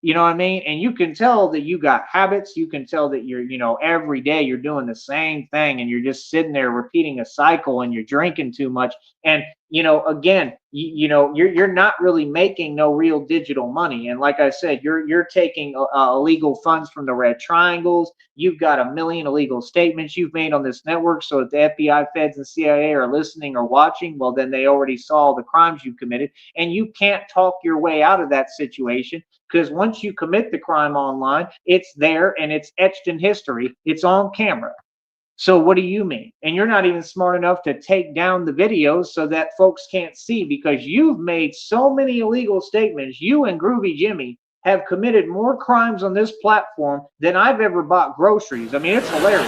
You know what I mean? And you can tell that you got habits. You can tell that you're, every day you're doing the same thing and you're just sitting there repeating a cycle and you're drinking too much. And, again, you're not really making no real digital money. And like I said, you're taking illegal funds from the red triangles. You've got a million illegal statements you've made on this network. So if the FBI, feds, and CIA are listening or watching, well, then they already saw the crimes you've committed. And you can't talk your way out of that situation because once you commit the crime online, it's there and it's etched in history. It's on camera. So what do you mean? And you're not even smart enough to take down the videos so that folks can't see because you've made so many illegal statements. You and Groovy Jimmy have committed more crimes on this platform than I've ever bought groceries. I mean, it's hilarious.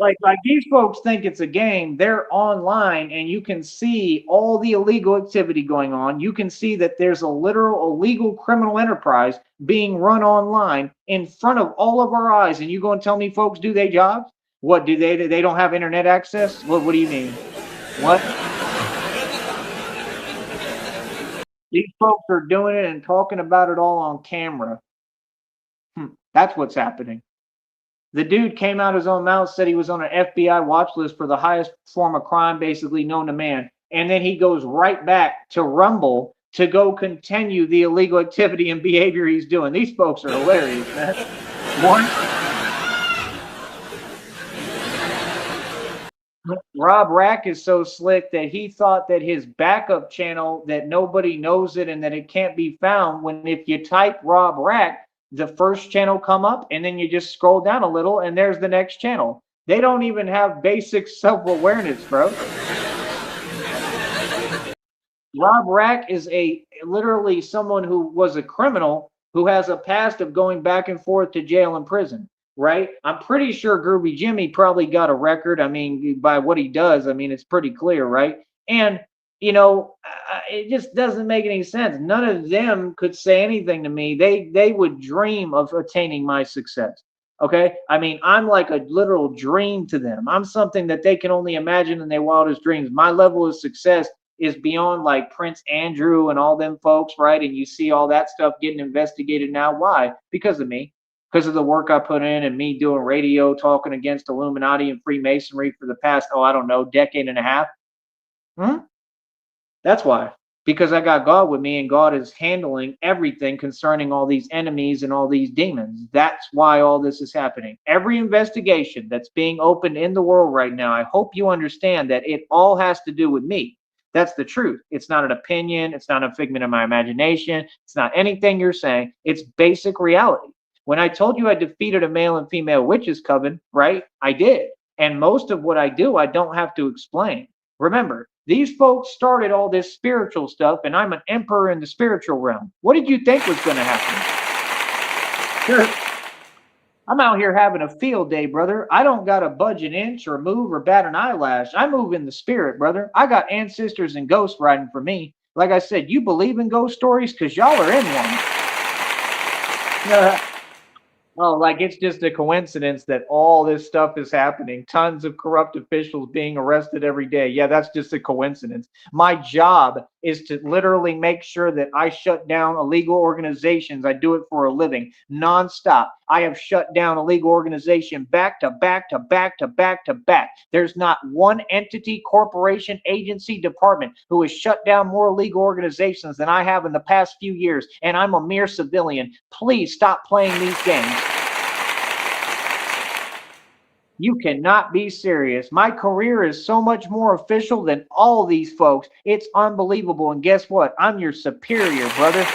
Like these folks think it's a game. They're online and you can see all the illegal activity going on. You can see that there's a literal illegal criminal enterprise being run online in front of all of our eyes. And you go and tell me folks do their jobs? What do they don't have internet access? What do you mean? What? These folks are doing it and talking about it all on camera. That's what's happening. The dude came out his own mouth, said he was on an FBI watch list for the highest form of crime basically known to man. And then he goes right back to Rumble to go continue the illegal activity and behavior he's doing. These folks are hilarious, man. One. Rob Rack is so slick that he thought that his backup channel, that nobody knows it and that it can't be found, when if you type Rob Rack, the first channel come up and then you just scroll down a little and there's the next channel. They don't even have basic self-awareness, bro. Rob Rack is literally someone who was a criminal who has a past of going back and forth to jail and prison, right? I'm pretty sure Groovy Jimmy probably got a record. I mean, by what he does, I mean, it's pretty clear, right? And it just doesn't make any sense. None of them could say anything to me. They would dream of attaining my success. Okay. I mean, I'm like a literal dream to them. I'm something that they can only imagine in their wildest dreams. My level of success is beyond like Prince Andrew and all them folks, right? And you see all that stuff getting investigated now. Why? Because of me. Because of the work I put in and me doing radio, talking against Illuminati and Freemasonry for the past, I don't know, decade and a half. That's why. Because I got God with me and God is handling everything concerning all these enemies and all these demons. That's why all this is happening. Every investigation that's being opened in the world right now, I hope you understand that it all has to do with me. That's the truth. It's not an opinion. It's not a figment of my imagination. It's not anything you're saying. It's basic reality. When I told you I defeated a male and female witches coven, right? I did. And most of what I do, I don't have to explain. Remember, these folks started all this spiritual stuff, and I'm an emperor in the spiritual realm. What did you think was going to happen? Sure. I'm out here having a field day, brother. I don't got to budge an inch or move or bat an eyelash. I move in the spirit, brother. I got ancestors and ghosts riding for me. Like I said, you believe in ghost stories because y'all are in one. Oh, like it's just a coincidence that all this stuff is happening. Tons of corrupt officials being arrested every day. Yeah, that's just a coincidence. My job is to literally make sure that I shut down illegal organizations. I do it for a living, nonstop. I have shut down illegal organization back to back to back to back to back. There's not one entity, corporation, agency, department who has shut down more illegal organizations than I have in the past few years, and I'm a mere civilian. Please stop playing these games. You cannot be serious. My career is so much more official than all these folks. It's unbelievable. And guess what? I'm your superior, brother.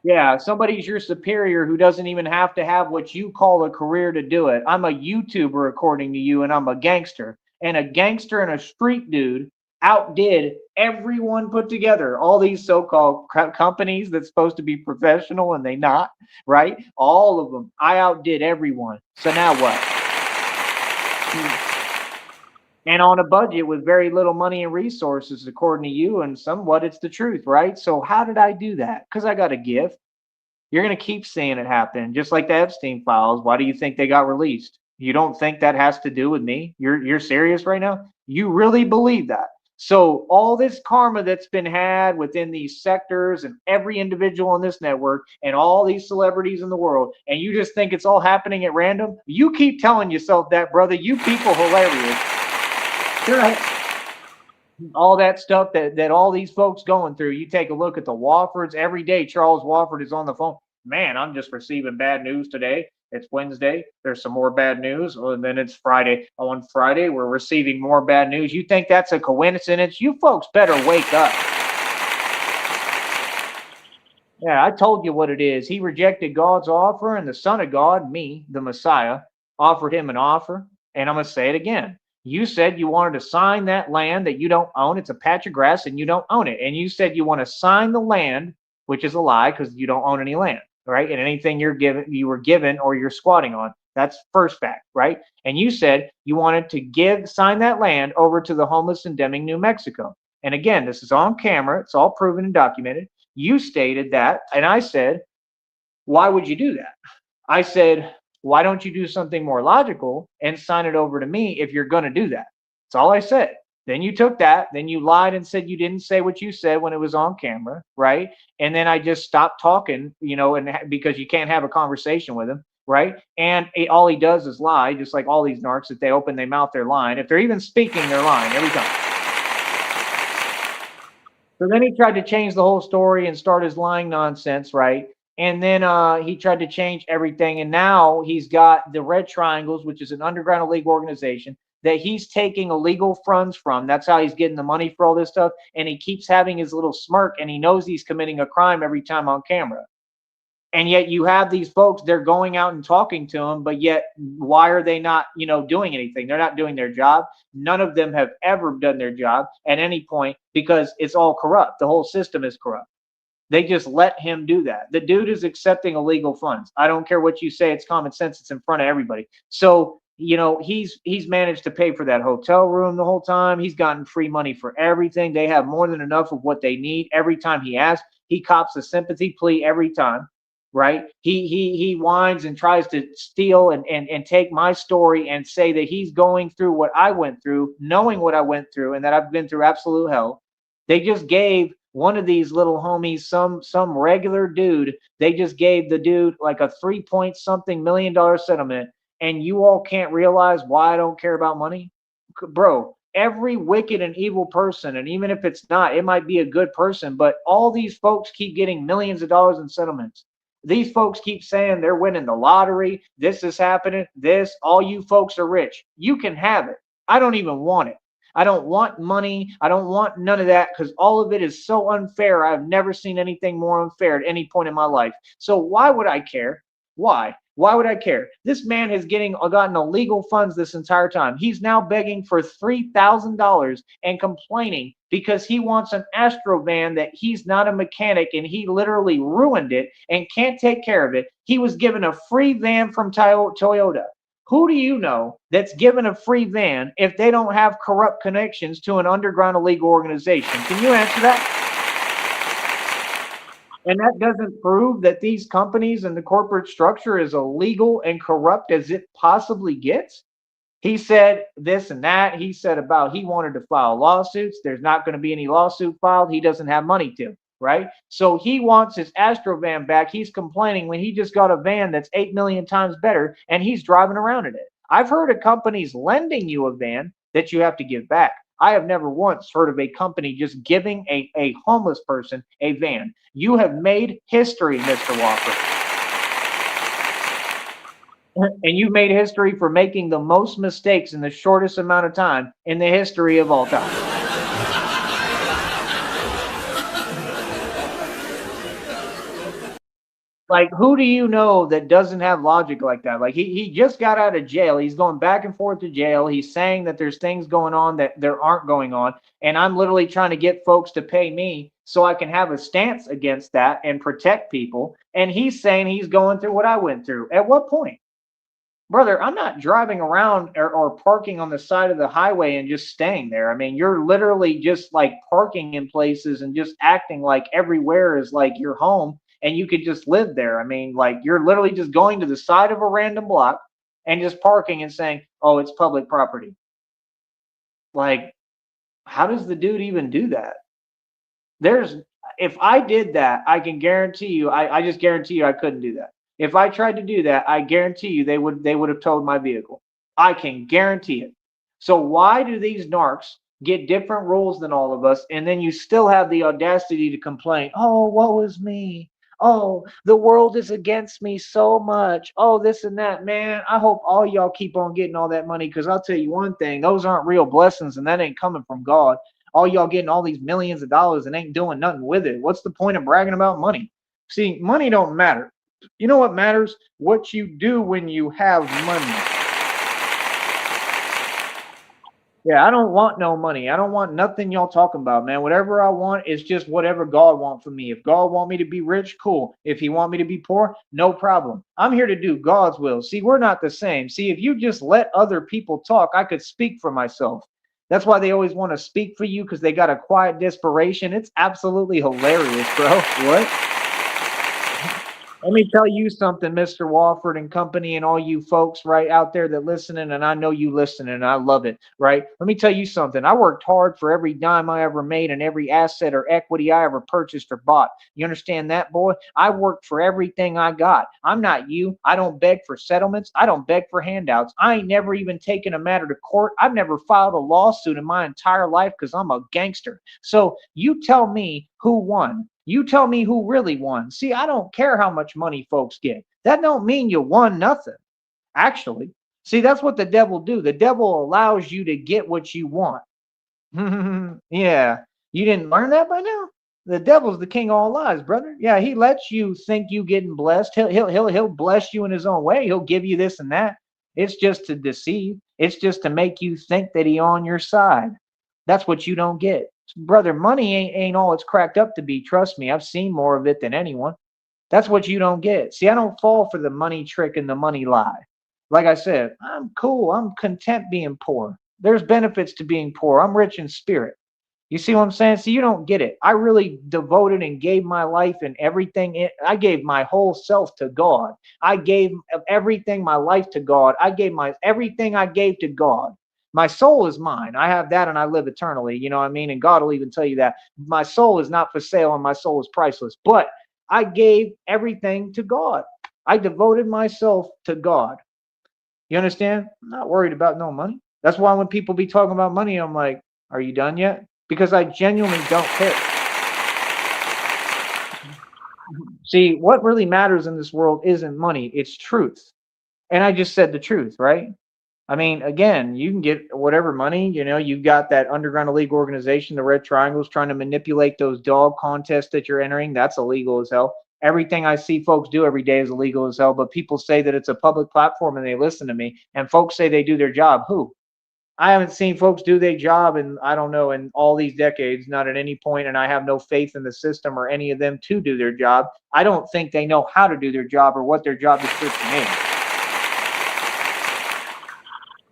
Yeah, somebody's your superior who doesn't even have to have what you call a career to do it. I'm a YouTuber, according to you, and I'm a gangster. And a gangster and a street dude outdid everyone put together. All these so-called companies that's supposed to be professional and they not, right? All of them. I outdid everyone. So now what? And on a budget with very little money and resources, according to you, and somewhat it's the truth, right? So how did I do that? Because I got a gift. You're going to keep seeing it happen, just like the Epstein files. Why do you think they got released? You don't think that has to do with me? You're serious right now? You really believe that? So all this karma that's been had within these sectors and every individual on this network and all these celebrities in the world, and you just think it's all happening at random? You keep telling yourself that, brother. You people hilarious. All that stuff that all these folks going through. You take a look at the Woffords every day. Charles Wofford is on the phone. Man, I'm just receiving bad news today. It's Wednesday. There's some more bad news. And then it's Friday. On Friday, we're receiving more bad news. You think that's a coincidence? You folks better wake up. Yeah, I told you what it is. He rejected God's offer, and the Son of God, me, the Messiah, offered him an offer. And I'm going to say it again. You said you wanted to sign that land that you don't own. It's a patch of grass and you don't own it. And you said you want to sign the land, which is a lie because you don't own any land, right? And anything you were given or you're squatting on. That's first fact, right? And you said you wanted to sign that land over to the homeless in Deming, New Mexico. And again, this is on camera. It's all proven and documented. You stated that, and I said, why would you do that? I said, why don't you do something more logical and sign it over to me if you're going to do that? That's all I said. Then you took that, then you lied and said you didn't say what you said when it was on camera, right? And then I just stopped talking, and because you can't have a conversation with him, right? And all he does is lie, just like all these narcs. If they open their mouth, they're lying. If they're even speaking, they're lying every time. So then he tried to change the whole story and start his lying nonsense, right? And then he tried to change everything. And now he's got the Red Triangles, which is an underground illegal organization that he's taking illegal funds from. That's how he's getting the money for all this stuff. And he keeps having his little smirk, and he knows he's committing a crime every time on camera. And yet you have these folks, they're going out and talking to him, but yet why are they not, doing anything? They're not doing their job. None of them have ever done their job at any point because it's all corrupt. The whole system is corrupt. They just let him do that. The dude is accepting illegal funds. I don't care what you say. It's common sense. It's in front of everybody. So, he's managed to pay for that hotel room the whole time. He's gotten free money for everything. They have more than enough of what they need. Every time he asks, he cops a sympathy plea every time, right? He whines and tries to steal and take my story and say that he's going through what I went through, knowing what I went through, and that I've been through absolute hell. They just gave one of these little homies, some regular dude, they just gave the dude like a 3 point something million settlement, and you all can't realize why I don't care about money? Bro, every wicked and evil person, and even if it's not, it might be a good person, but all these folks keep getting millions of dollars in settlements. These folks keep saying they're winning the lottery, this is happening, all you folks are rich. You can have it. I don't even want it. I don't want money. I don't want none of that because all of it is so unfair. I've never seen anything more unfair at any point in my life. So why would I care? Why? Why would I care? This man has gotten illegal funds this entire time. He's now begging for $3,000 and complaining because he wants an Astro van that he's not a mechanic and he literally ruined it and can't take care of it. He was given a free van from Toyota. Who do you know that's given a free van if they don't have corrupt connections to an underground illegal organization? Can you answer that? And that doesn't prove that these companies and the corporate structure is illegal and corrupt as it possibly gets. He said this and that. He said about he wanted to file lawsuits. There's not going to be any lawsuit filed. He doesn't have money to, right? So he wants his Astro van back. He's complaining when he just got a van that's 8 million times better and he's driving around in it. I've heard of companies lending you a van that you have to give back. I have never once heard of a company just giving a homeless person a van. You have made history, Mr. Walker. And you made history for making the most mistakes in the shortest amount of time in the history of all time. Like, who do you know that doesn't have logic like that? Like, he just got out of jail. He's going back and forth to jail. He's saying that there's things going on that there aren't going on. And I'm literally trying to get folks to pay me so I can have a stance against that and protect people. And he's saying he's going through what I went through. At what point? Brother, I'm not driving around or parking on the side of the highway and just staying there. I mean, you're literally just like parking in places and just acting like everywhere is like your home and you could just live there. I mean, like you're literally just going to the side of a random block and just parking and saying, oh, it's public property. Like, how does the dude even do that? If I did that, I can guarantee you, I just guarantee you I couldn't do that. If I tried to do that, I guarantee you they would have towed my vehicle. I can guarantee it. So why do these narcs get different rules than all of us, and then you still have the audacity to complain, oh, what was me? Oh, the world is against me so much. Oh, this and that, man. I hope all y'all keep on getting all that money because I'll tell you one thing, those aren't real blessings and that ain't coming from God. All y'all getting all these millions of dollars and ain't doing nothing with it. What's the point of bragging about money? See, money don't matter. You know what matters? What you do when you have money. Yeah, I don't want no money. I don't want nothing y'all talking about, man. Whatever I want is just whatever God wants for me. If God want me to be rich, cool. If he want me to be poor, no problem. I'm here to do God's will. See, we're not the same. See, if you just let other people talk, I could speak for myself. That's why they always want to speak for you because they got a quiet desperation. It's absolutely hilarious, bro. What? Let me tell you something, Mr. Walford and company, and all you folks right out there that listening, and I know you listening, and I love it, right? Let me tell you something. I worked hard for every dime I ever made and every asset or equity I ever purchased or bought. You understand that, boy? I worked for everything I got. I'm not you. I don't beg for settlements. I don't beg for handouts. I ain't never even taken a matter to court. I've never filed a lawsuit in my entire life because I'm a gangster. So you tell me who won. You tell me who really won. See, I don't care how much money folks get. That don't mean you won nothing. Actually, see, that's what the devil do. The devil allows you to get what you want. Yeah, you didn't learn that by now? The devil's the king of all lies, brother. Yeah, he lets you think you getting blessed. He'll bless you in his own way. He'll give you this and that. It's just to deceive. It's just to make you think that he on your side. That's what you don't get. Brother, money ain't all it's cracked up to be. Trust me, I've seen more of it than anyone. That's what you don't get. See, I don't fall for the money trick and the money lie. Like I said, I'm cool. I'm content being poor. There's benefits to being poor. I'm rich in spirit. You see what I'm saying? See, you don't get it. I really devoted and gave my life and everything. I gave my whole self to God. I gave everything, my life to God. I gave everything I gave to God. My soul is mine. I have that and I live eternally. You know what I mean? And God will even tell you that. My soul is not for sale and my soul is priceless. But I gave everything to God. I devoted myself to God. You understand? I'm not worried about no money. That's why when people be talking about money, I'm like, are you done yet? Because I genuinely don't care. See, what really matters in this world isn't money. It's truth. And I just said the truth, right? I mean, again, you can get whatever money, you've got that underground illegal organization, the Red Triangles, trying to manipulate those dog contests that you're entering. That's illegal as hell. Everything I see folks do every day is illegal as hell, but people say that it's a public platform and they listen to me, and folks say they do their job. Who? I haven't seen folks do their job in, I don't know, in all these decades, not at any point, and I have no faith in the system or any of them to do their job. I don't think they know how to do their job or what their job description is.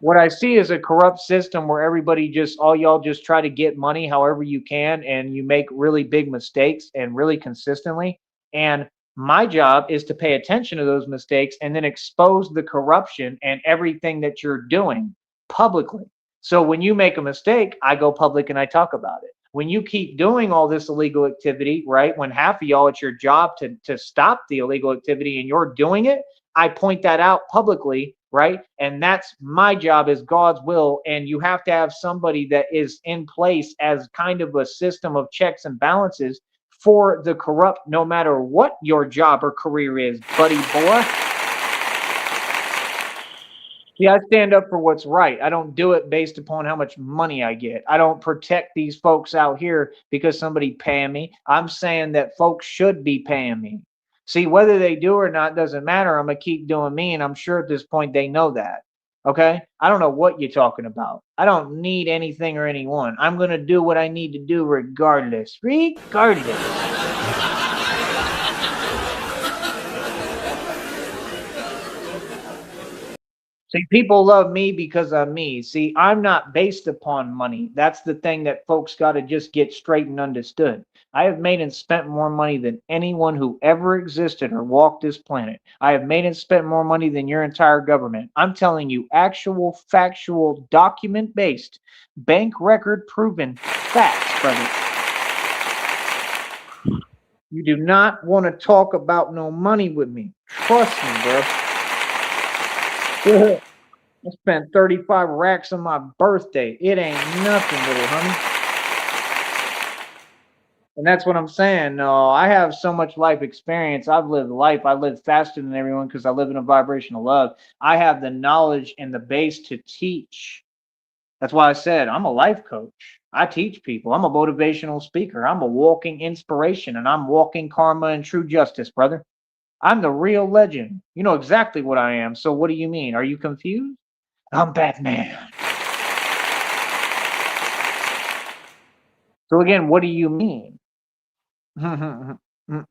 What I see is a corrupt system where everybody just, all y'all just try to get money however you can, and you make really big mistakes and really consistently. And my job is to pay attention to those mistakes and then expose the corruption and everything that you're doing publicly. So when you make a mistake, I go public and I talk about it. When you keep doing all this illegal activity, right? When half of y'all, it's your job to stop the illegal activity and you're doing it, I point that out publicly, right? And that's my job, is God's will. And you have to have somebody that is in place as kind of a system of checks and balances for the corrupt, no matter what your job or career is, buddy boy. See, I stand up for what's right. I don't do it based upon how much money I get. I don't protect these folks out here because somebody paying me. I'm saying that folks should be paying me. See, whether they do or not doesn't matter. I'm gonna keep doing me, and I'm sure at this point they know that. Okay? I don't know what you're talking about. I don't need anything or anyone. I'm gonna do what I need to do regardless. Regardless. See, people love me because I'm me. See, I'm not based upon money. That's the thing that folks got to just get straight and understood. I have made and spent more money than anyone who ever existed or walked this planet. I have made and spent more money than your entire government. I'm telling you, actual, factual, document based, bank record proven facts, brother. You do not want to talk about no money with me. Trust me, bro. I spent 35 racks on my birthday. It ain't nothing, little honey. And that's what I'm saying. No, I have so much life experience. I've lived life. I live faster than everyone because I live in a vibration of love. I have the knowledge and the base to teach. That's why I said I'm a life coach. I teach people. I'm a motivational speaker. I'm a walking inspiration, and I'm walking karma and true justice, brother. I'm the real legend. You know exactly what I am. So what do you mean? Are you confused? I'm Batman. So again, what do you mean?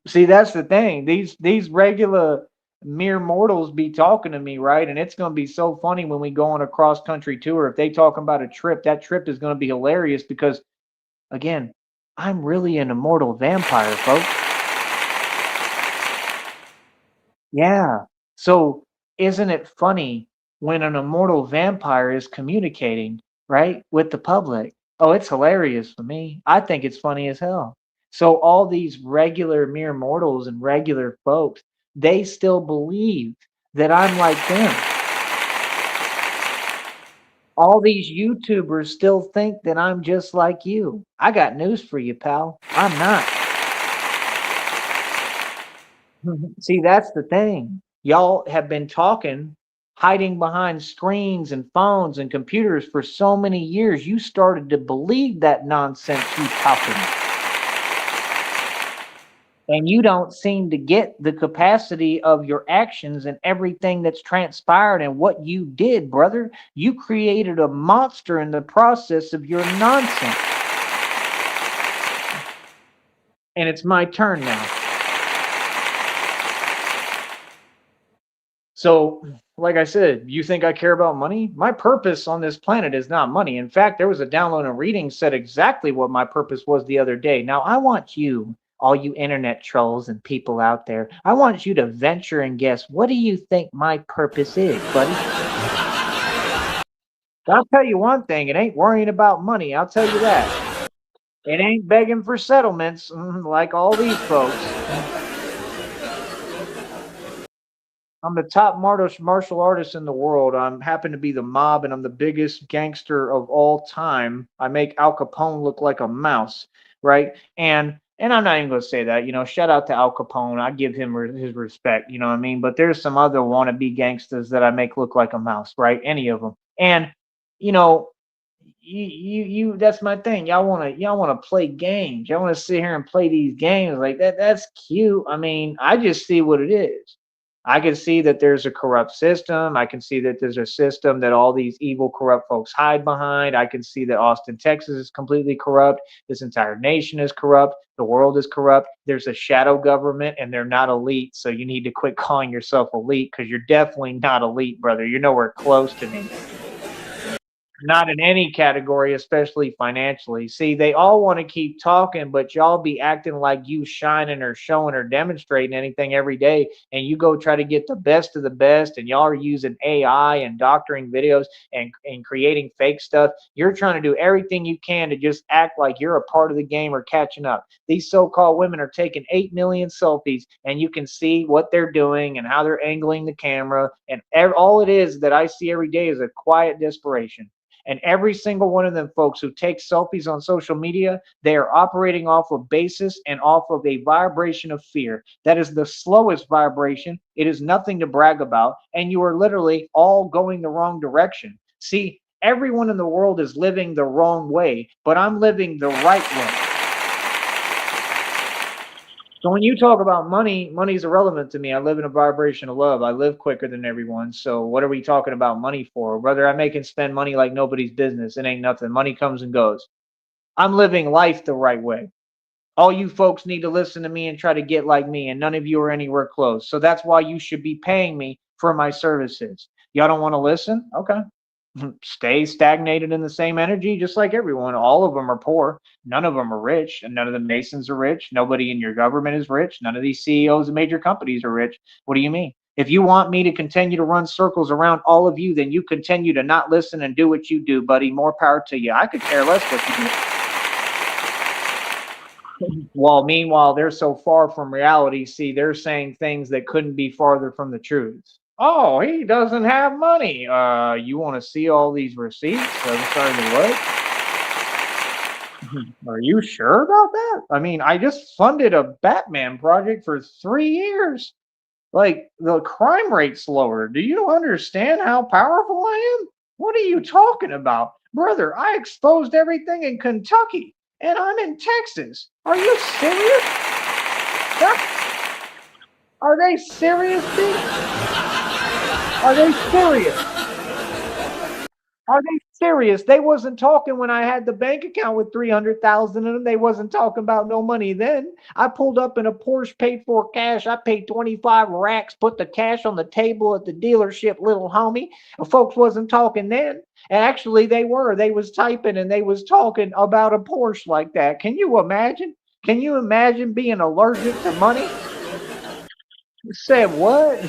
See, that's the thing. These regular mere mortals be talking to me, right? And it's gonna be so funny when we go on a cross country tour. If they talking about a trip, that trip is gonna be hilarious because again, I'm really an immortal vampire, folks. Yeah. So isn't it funny when an immortal vampire is communicating, right, with the public? Oh, it's hilarious for me. I think it's funny as hell. So all these regular mere mortals and regular folks, they still believe that I'm like them. All these YouTubers still think that I'm just like you. I got news for you, pal. I'm not. See, that's the thing. Y'all have been talking, hiding behind screens and phones and computers for so many years. You started to believe that nonsense you talking. And you don't seem to get the capacity of your actions and everything that's transpired and what you did, brother. You created a monster in the process of your nonsense. And it's my turn now. So, like I said, you think I care about money? My purpose on this planet is not money. In fact, there was a download and reading said exactly what my purpose was the other day. Now, I want you, all you internet trolls and people out there, I want you to venture and guess, what do you think my purpose is, buddy? I'll tell you one thing, it ain't worrying about money. I'll tell you that. It ain't begging for settlements like all these folks. I'm the top martial artist in the world. I'm happen to be the mob, and I'm the biggest gangster of all time. I make Al Capone look like a mouse, right? And I'm not even gonna say that. You know, shout out to Al Capone. I give him his respect. You know what I mean? But there's some other wannabe gangsters that I make look like a mouse, right? Any of them. And you know, you that's my thing. Y'all wanna play games. Y'all wanna sit here and play these games like that. That's cute. I mean, I just see what it is. I can see that there's a corrupt system. I can see that there's a system that all these evil, corrupt folks hide behind. I can see that Austin, Texas is completely corrupt. This entire nation is corrupt. The world is corrupt. There's a shadow government and they're not elite. So you need to quit calling yourself elite because you're definitely not elite, brother. You're nowhere close to me. Not in any category, especially financially. See, they all want to keep talking, but y'all be acting like you shining or showing or demonstrating anything every day. And you go try to get the best of the best, and y'all are using AI and doctoring videos and creating fake stuff. You're trying to do everything you can to just act like you're a part of the game or catching up. These so-called women are taking 8 million selfies, and you can see what they're doing and how they're angling the camera. And all it is that I see every day is a quiet desperation. And every single one of them folks who take selfies on social media, they are operating off of basis and off of a vibration of fear. That is the slowest vibration. It is nothing to brag about. And you are literally all going the wrong direction. See, everyone in the world is living the wrong way, but I'm living the right way. So when you talk about money, money's irrelevant to me. I live in a vibration of love. I live quicker than everyone. So what are we talking about money for? Brother, I make and spend money like nobody's business. It ain't nothing. Money comes and goes. I'm living life the right way. All you folks need to listen to me and try to get like me, and none of you are anywhere close. So that's why you should be paying me for my services. Y'all don't want to listen? Okay. Stay stagnated in the same energy, just like everyone. All of them are poor. None of them are rich, and none of the Masons are rich. Nobody in your government is rich. None of these CEOs of major companies are rich. What do you mean? If you want me to continue to run circles around all of you, then you continue to not listen and do what you do, buddy. More power to you. I could care less what you do. While meanwhile, they're so far from reality. See, they're saying things that couldn't be farther from the truth. Oh, he doesn't have money. You want to see all these receipts? I'm sorry, to what? Are you sure about that? I mean, I just funded a Batman project for 3 years. Like, the crime rate's lower. Do you understand how powerful I am? What are you talking about? Brother, I exposed everything in Kentucky, and I'm in Texas. Are you serious? Are they serious, dude? Are they serious? Are they serious? They wasn't talking when I had the bank account with 300,000 in them. They wasn't talking about no money then. I pulled up in a Porsche, paid for cash. I paid 25 racks, put the cash on the table at the dealership, little homie. Folks wasn't talking then. And actually they were. They was typing and they was talking about a Porsche like that. Can you imagine? Can you imagine being allergic to money? Said what?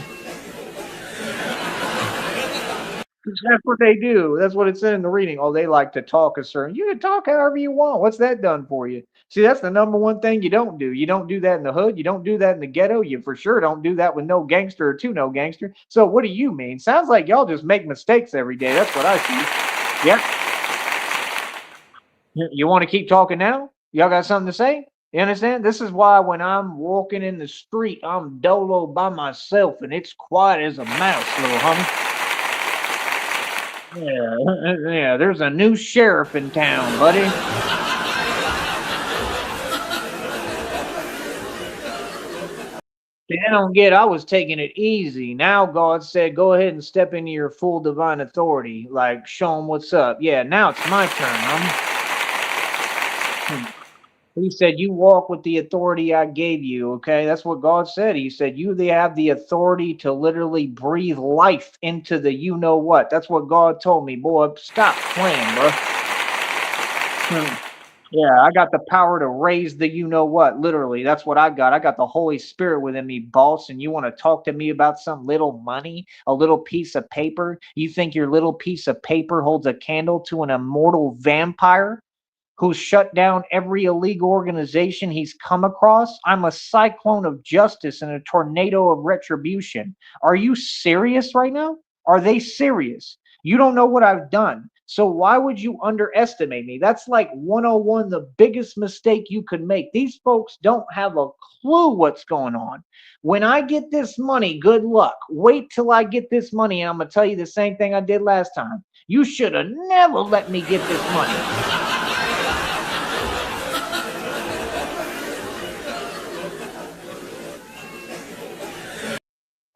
That's what they do. That's what it said in the reading. Oh, they like to talk a certain. You can talk however you want. What's that done for you? See, that's the number one thing you don't do. You don't do that in the hood. You don't do that in the ghetto. You for sure don't do that with no gangster or to no gangster. So what do you mean? Sounds like y'all just make mistakes every day. That's what I see. Yep. You want to keep talking now? Y'all got something to say? You understand? This is why when I'm walking in the street, I'm dolo by myself and it's quiet as a mouse, little homie. Yeah, there's a new sheriff in town, buddy. See, I don't get. I was taking it easy. Now God said, "Go ahead and step into your full divine authority. Like, show them what's up." Yeah, now it's my turn. He said, "You walk with the authority I gave you." Okay, that's what God said. He said, "You they have the authority to literally breathe life into the you know what." That's what God told me, boy. Stop playing, bro. Yeah, I got the power to raise the you know what, literally. That's what I got. I got the Holy Spirit within me, boss. And you want to talk to me about some little money, a little piece of paper? You think your little piece of paper holds a candle to an immortal vampire who's shut down every illegal organization he's come across? I'm a cyclone of justice and a tornado of retribution. Are you serious right now? Are they serious? You don't know what I've done. So why would you underestimate me? That's like 101, the biggest mistake you could make. These folks don't have a clue what's going on. When I get this money, good luck. Wait till I get this money, and I'm going to tell you the same thing I did last time. You should have never let me get this money.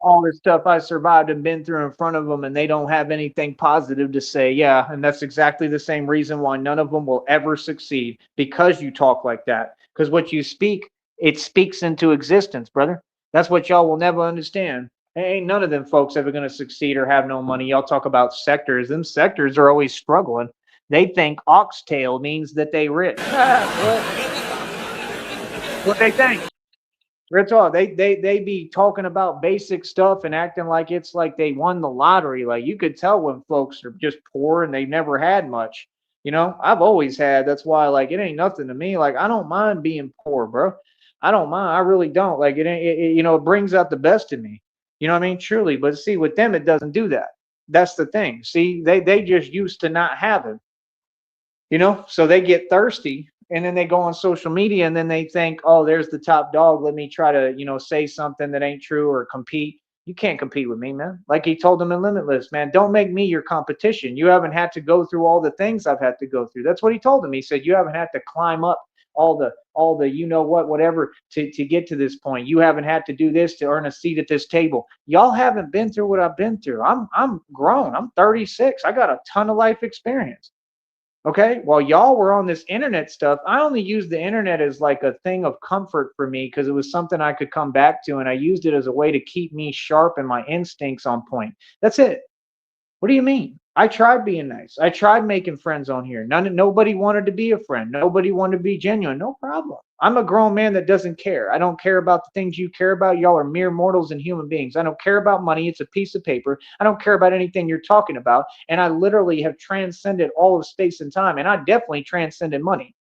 All this stuff I survived and been through in front of them, and they don't have anything positive to say. Yeah, and that's exactly the same reason why none of them will ever succeed, because you talk like that. Because what you speak, it speaks into existence, brother. That's what y'all will never understand. Ain't none of them folks ever going to succeed or have no money. Y'all talk about sectors. Them sectors are always struggling. They think oxtail means that they rich. What they think. That's all. They be talking about basic stuff and acting like it's like they won the lottery. Like, you could tell when folks are just poor and they never had much. You know, I've always had. That's why, like, it ain't nothing to me. Like, I don't mind being poor, bro. I don't mind. I really don't. Like, it ain't. You know, it brings out the best in me. You know what I mean? Truly. But see, with them, it doesn't do that. That's the thing. See, they just used to not having. So they get thirsty, and then they go on social media, and then they think, oh, there's the top dog, let me try to say something that ain't true or compete. You can't compete with me, man. Like he told them in Limitless, man, don't make me your competition. You haven't had to go through all the things I've had to go through. That's what he told them. He said, you haven't had to climb up all the whatever to get to this point. You haven't had to do this to earn a seat at this table. Y'all haven't been through what I've been through. I'm grown. I'm 36. I got a ton of life experience. Okay, while y'all were on this internet stuff, I only used the internet as like a thing of comfort for me, because it was something I could come back to, and I used it as a way to keep me sharp and my instincts on point. That's it. What do you mean? I tried being nice. I tried making friends on here. Nobody wanted to be a friend. Nobody wanted to be genuine. No problem. I'm a grown man that doesn't care. I don't care about the things you care about. Y'all are mere mortals and human beings. I don't care about money. It's a piece of paper. I don't care about anything you're talking about. And I literally have transcended all of space and time. And I definitely transcended money.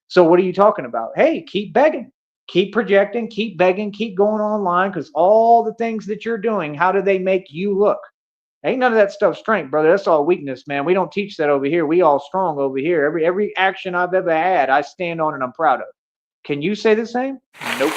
So what are you talking about? Hey, keep begging. Keep projecting, keep begging, keep going online, because all the things that you're doing, how do they make you look? Ain't none of that stuff strength, brother. That's all weakness, man. We don't teach that over here. We all strong over here. Every action I've ever had, I stand on and I'm proud of. Can you say the same? Nope.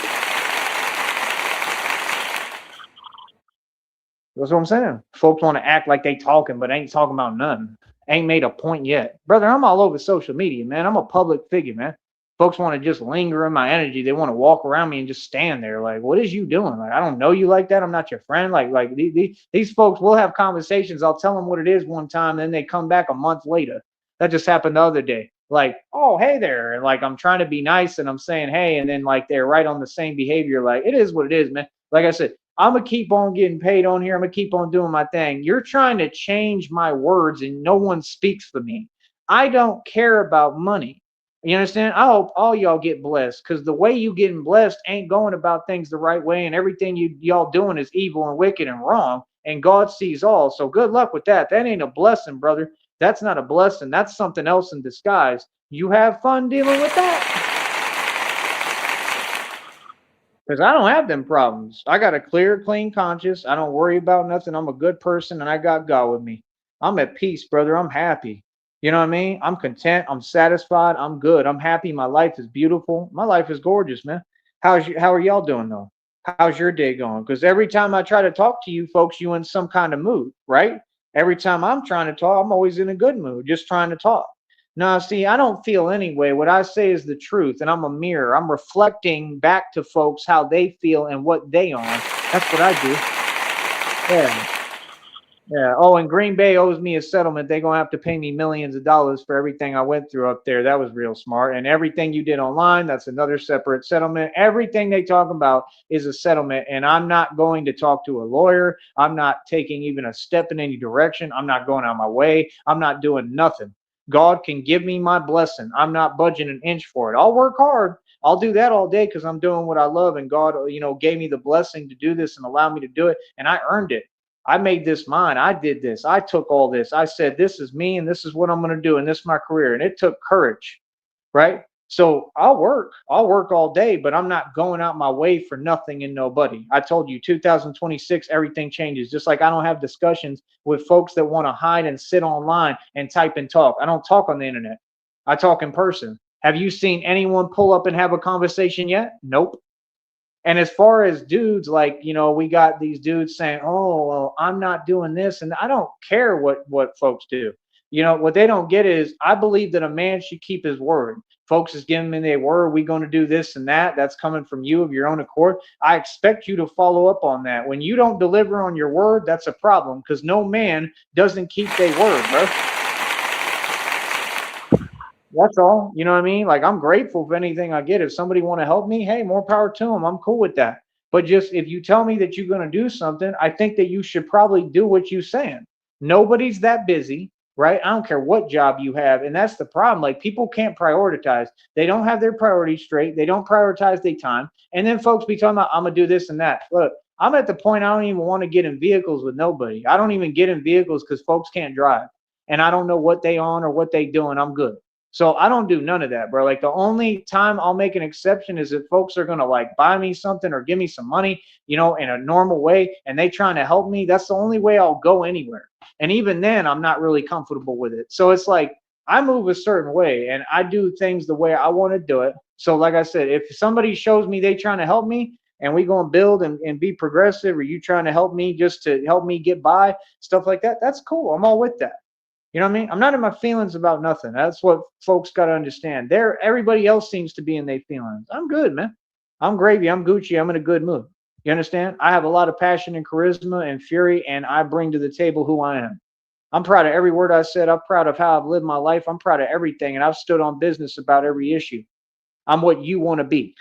That's what I'm saying. Folks want to act like they talking, but ain't talking about nothing. Ain't made a point yet. Brother, I'm all over social media, man. I'm a public figure, man. Folks want to just linger in my energy. They want to walk around me and just stand there. Like, what is you doing? Like, I don't know you like that. I'm not your friend. Like these folks will have conversations. I'll tell them what it is one time, then they come back a month later. That just happened the other day. Like, oh, hey there. And like, I'm trying to be nice and I'm saying, hey, and then like they're right on the same behavior. Like, it is what it is, man. Like I said, I'm gonna keep on getting paid on here. I'm gonna keep on doing my thing. You're trying to change my words and no one speaks for me. I don't care about money. You understand? I hope all y'all get blessed, because the way you getting blessed ain't going about things the right way, and everything y'all doing is evil and wicked and wrong, and God sees all. So good luck with that. That ain't a blessing, brother. That's not a blessing. That's something else in disguise. You have fun dealing with that, because I don't have them problems. I got a clear, clean conscience. I don't worry about nothing. I'm a good person, and I got God with me. I'm at peace, brother. I'm happy. You know what I mean? I'm content. I'm satisfied. I'm good. I'm happy. My life is beautiful. My life is gorgeous, man. How are y'all doing though? How's your day going? Because every time I try to talk to you folks, you in some kind of mood, right? Every time I'm trying to talk, I'm always in a good mood, just trying to talk. Now, see, I don't feel anyway. What I say is the truth, and I'm a mirror. I'm reflecting back to folks how they feel and what they on. That's what I do. Yeah. Yeah. Oh, and Green Bay owes me a settlement. They're gonna have to pay me millions of dollars for everything I went through up there. That was real smart. And everything you did online, that's another separate settlement. Everything they talk about is a settlement. And I'm not going to talk to a lawyer. I'm not taking even a step in any direction. I'm not going out my way. I'm not doing nothing. God can give me my blessing. I'm not budging an inch for it. I'll work hard. I'll do that all day because I'm doing what I love. And God, gave me the blessing to do this and allow me to do it. And I earned it. I made this mine. I did this. I took all this. I said, this is me and this is what I'm going to do. And this is my career. And it took courage, right? So I'll work all day, but I'm not going out my way for nothing and nobody. I told you 2026, everything changes. Just like I don't have discussions with folks that want to hide and sit online and type and talk. I don't talk on the internet. I talk in person. Have you seen anyone pull up and have a conversation yet? Nope. And as far as dudes, like, we got these dudes saying, "Oh, well, I'm not doing this," and I don't care what folks do. What they don't get is I believe that a man should keep his word. Folks is giving me their word. We're going to do this and that. That's coming from you of your own accord. I expect you to follow up on that. When you don't deliver on your word, that's a problem because no man doesn't keep their word, bro. That's all. You know what I mean? Like I'm grateful for anything I get. If somebody want to help me, hey, more power to them. I'm cool with that. But just if you tell me that you're going to do something, I think that you should probably do what you're saying. Nobody's that busy, right? I don't care what job you have. And that's the problem. Like people can't prioritize. They don't have their priorities straight. They don't prioritize their time. And then folks be talking about, I'm going to do this and that. Look, I'm at the point I don't even want to get in vehicles with nobody. I don't even get in vehicles because folks can't drive. And I don't know what they on or what they doing. I'm good. So I don't do none of that, bro. Like the only time I'll make an exception is if folks are gonna like buy me something or give me some money, in a normal way, and they trying to help me. That's the only way I'll go anywhere. And even then, I'm not really comfortable with it. So it's like I move a certain way and I do things the way I want to do it. So like I said, if somebody shows me they trying to help me and we gonna build and be progressive, or you trying to help me just to help me get by, stuff like that, that's cool. I'm all with that. You know what I mean? I'm not in my feelings about nothing. That's what folks got to understand. Everybody else seems to be in their feelings. I'm good, man. I'm gravy. I'm Gucci. I'm in a good mood. You understand? I have a lot of passion and charisma and fury, and I bring to the table who I am. I'm proud of every word I said. I'm proud of how I've lived my life. I'm proud of everything, and I've stood on business about every issue. I'm what you want to be.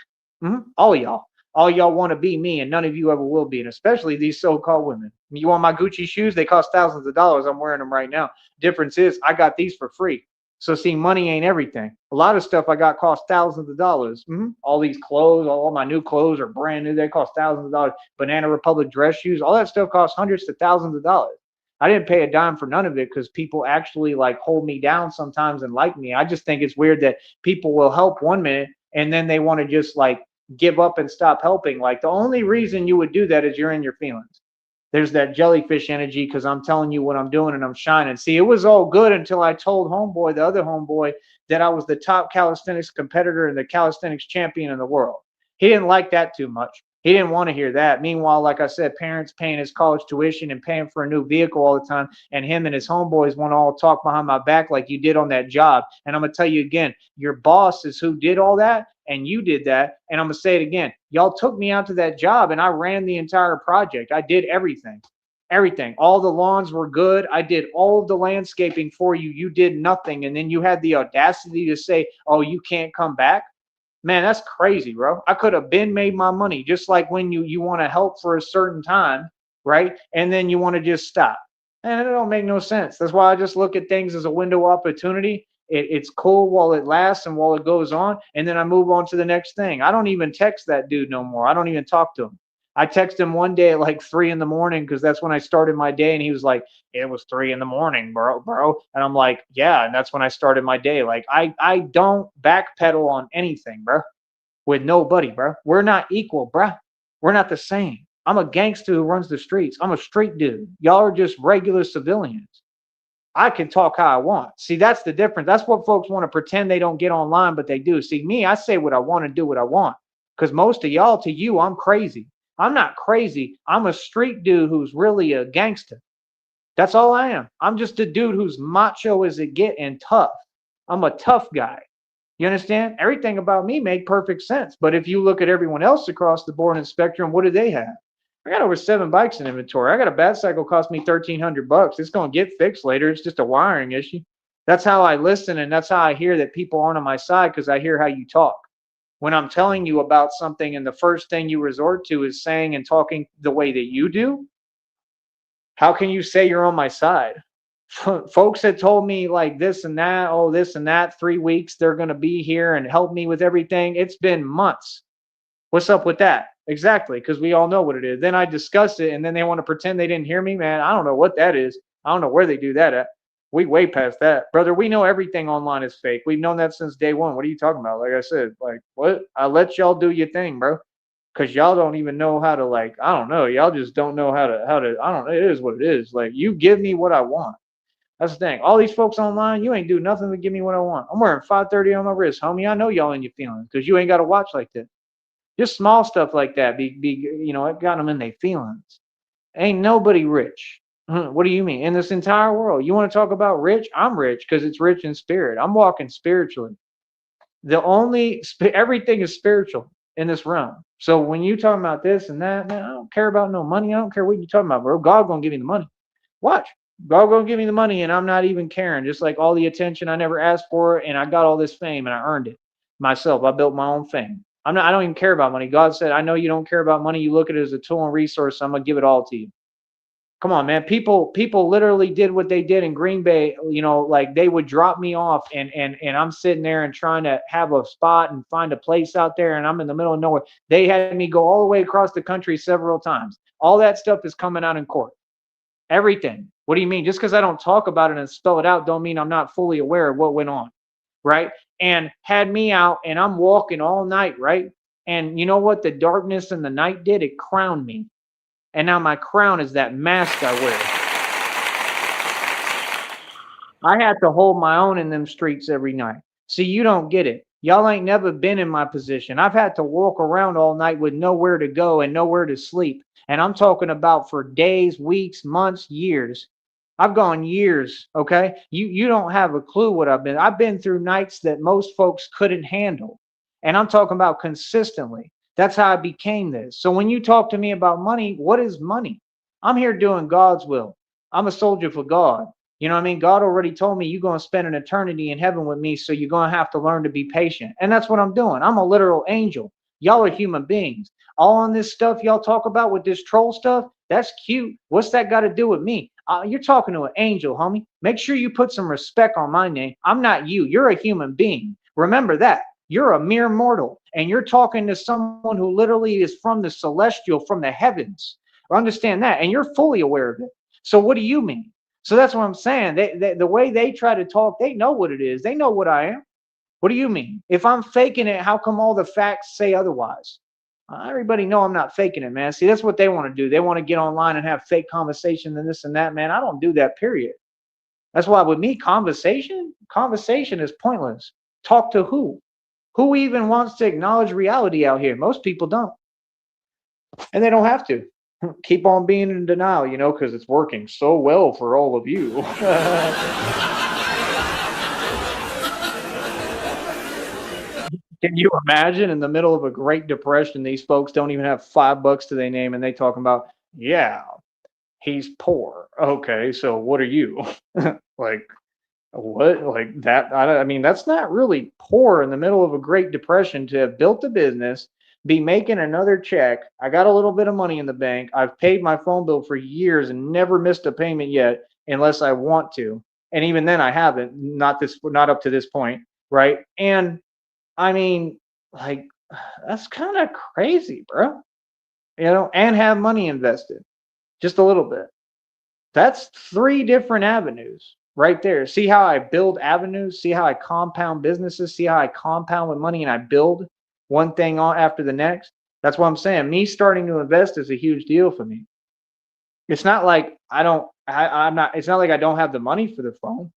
All of y'all. All y'all want to be me, and none of you ever will be, and especially these so-called women. You want my Gucci shoes? They cost thousands of dollars. I'm wearing them right now. Difference is I got these for free. So see, money ain't everything. A lot of stuff I got cost thousands of dollars. All these clothes, all my new clothes are brand new. They cost thousands of dollars. Banana Republic dress shoes, all that stuff costs hundreds to thousands of dollars. I didn't pay a dime for none of it because people actually like hold me down sometimes and like me. I just think it's weird that people will help one minute and then they want to just like give up and stop helping. Like the only reason you would do that is you're in your feelings. There's that jellyfish energy because I'm telling you what I'm doing and I'm shining. See, it was all good until I told homeboy, the other homeboy, that I was the top calisthenics competitor and the calisthenics champion in the world. He didn't like that too much. He didn't want to hear that. Meanwhile, like I said, parents paying his college tuition and paying for a new vehicle all the time, and him and his homeboys want to all talk behind my back like you did on that job. And I'm going to tell you again, your boss is who did all that, and you did that. And I'm going to say it again. Y'all took me out to that job, and I ran the entire project. I did everything. Everything. All the lawns were good. I did all of the landscaping for you. You did nothing. And then you had the audacity to say, oh, you can't come back. Man, that's crazy, bro. I could have been made my money, just like when you want to help for a certain time, right? And then you want to just stop. And it don't make no sense. That's why I just look at things as a window of opportunity. It's cool while it lasts and while it goes on, and then I move on to the next thing. I don't even text that dude no more. I don't even talk to him. I texted him one day at like 3 in the morning because that's when I started my day, and he was like, "It was 3 in the morning, bro." And I'm like, "Yeah," and that's when I started my day. Like I don't backpedal on anything, bro. With nobody, bro. We're not equal, bro. We're not the same. I'm a gangster who runs the streets. I'm a street dude. Y'all are just regular civilians. I can talk how I want. See, that's the difference. That's what folks want to pretend they don't get online, but they do. See, me, I say what I want and do what I want. Because most of y'all, to you, I'm crazy. I'm not crazy. I'm a street dude who's really a gangster. That's all I am. I'm just a dude who's macho as it get and tough. I'm a tough guy. You understand? Everything about me make perfect sense. But if you look at everyone else across the board and spectrum, what do they have? I got over 7 bikes in inventory. I got a bad cycle cost me $1,300. It's gonna get fixed later. It's just a wiring issue. That's how I listen, and that's how I hear that people aren't on my side because I hear how you talk. When I'm telling you about something, and the first thing you resort to is saying and talking the way that you do, how can you say you're on my side? Folks had told me like this and that, oh, this and that, 3 weeks, they're going to be here and help me with everything. It's been months. What's up with that? Exactly, because we all know what it is. Then I discuss it, and then they want to pretend they didn't hear me. Man, I don't know what that is. I don't know where they do that at. We way past that, brother. We know everything online is fake. We've known that since day one. What are you talking about? Like I said, like what? I let y'all do your thing, bro. Cause y'all don't even know how to like, I don't know. Y'all just don't know how to, I don't know. It is what it is. Like you give me what I want. That's the thing. All these folks online, you ain't do nothing to give me what I want. I'm wearing 530 on my wrist, homie. I know y'all in your feelings because you ain't got a watch like that. Just small stuff like that. It got them in their feelings. Ain't nobody rich. What do you mean? In this entire world, you want to talk about rich? I'm rich because it's rich in spirit. I'm walking spiritually. Everything is spiritual in this realm. So when you talking about this and that, man, I don't care about no money. I don't care what you talking about, bro. God gonna give me the money. Watch. God gonna give me the money, and I'm not even caring. Just like all the attention I never asked for, and I got all this fame, and I earned it myself. I built my own fame. I don't even care about money. God said, I know you don't care about money. You look at it as a tool and resource. So I'm gonna give it all to you. Come on, man. People literally did what they did in Green Bay. Like they would drop me off, and I'm sitting there and trying to have a spot and find a place out there, and I'm in the middle of nowhere. They had me go all the way across the country several times. All that stuff is coming out in court. Everything. What do you mean? Just because I don't talk about it and spell it out, don't mean I'm not fully aware of what went on, right? And had me out, and I'm walking all night, right? And you know what the darkness and the night did? It crowned me. And now my crown is that mask I wear. I had to hold my own in them streets every night. See, you don't get it. Y'all ain't never been in my position. I've had to walk around all night with nowhere to go and nowhere to sleep. And I'm talking about for days, weeks, months, years. I've gone years, okay? You don't have a clue what I've been through nights that most folks couldn't handle. And I'm talking about consistently. That's how I became this. So when you talk to me about money, what is money? I'm here doing God's will. I'm a soldier for God. You know what I mean? God already told me you're going to spend an eternity in heaven with me, so you're going to have to learn to be patient. And that's what I'm doing. I'm a literal angel. Y'all are human beings. All on this stuff y'all talk about with this troll stuff, that's cute. What's that got to do with me? You're talking to an angel, homie. Make sure you put some respect on my name. I'm not you. You're a human being. Remember that. You're a mere mortal, and you're talking to someone who literally is from the celestial, from the heavens. Understand that, and you're fully aware of it. So what do you mean? So that's what I'm saying. The way they try to talk, they know what it is. They know what I am. What do you mean? If I'm faking it, how come all the facts say otherwise? Everybody know I'm not faking it, man. See, that's what they want to do. They want to get online and have fake conversations and this and that, man. I don't do that, period. That's why with me, conversation is pointless. Talk to who? Who even wants to acknowledge reality out here? Most people don't. And they don't have to. Keep on being in denial, because it's working so well for all of you. Can you imagine in the middle of a Great Depression, these folks don't even have $5 to their name, and they talking about, yeah, he's poor. Okay, so what are you? Like, what? Like that? I mean, that's not really poor in the middle of a Great Depression to have built a business, be making another check. I got a little bit of money in the bank. I've paid my phone bill for years and never missed a payment yet, unless I want to. And even then, I haven't. Not up to this point, right? And I mean, like, that's kind of crazy, bro. And have money invested, just a little bit. That's 3 different avenues right there. See how I build avenues? See how I compound businesses? See how I compound with money and I build one thing on after the next? That's what I'm saying. Me starting to invest is a huge deal for me. It's not like it's not like I don't have the money for the phone.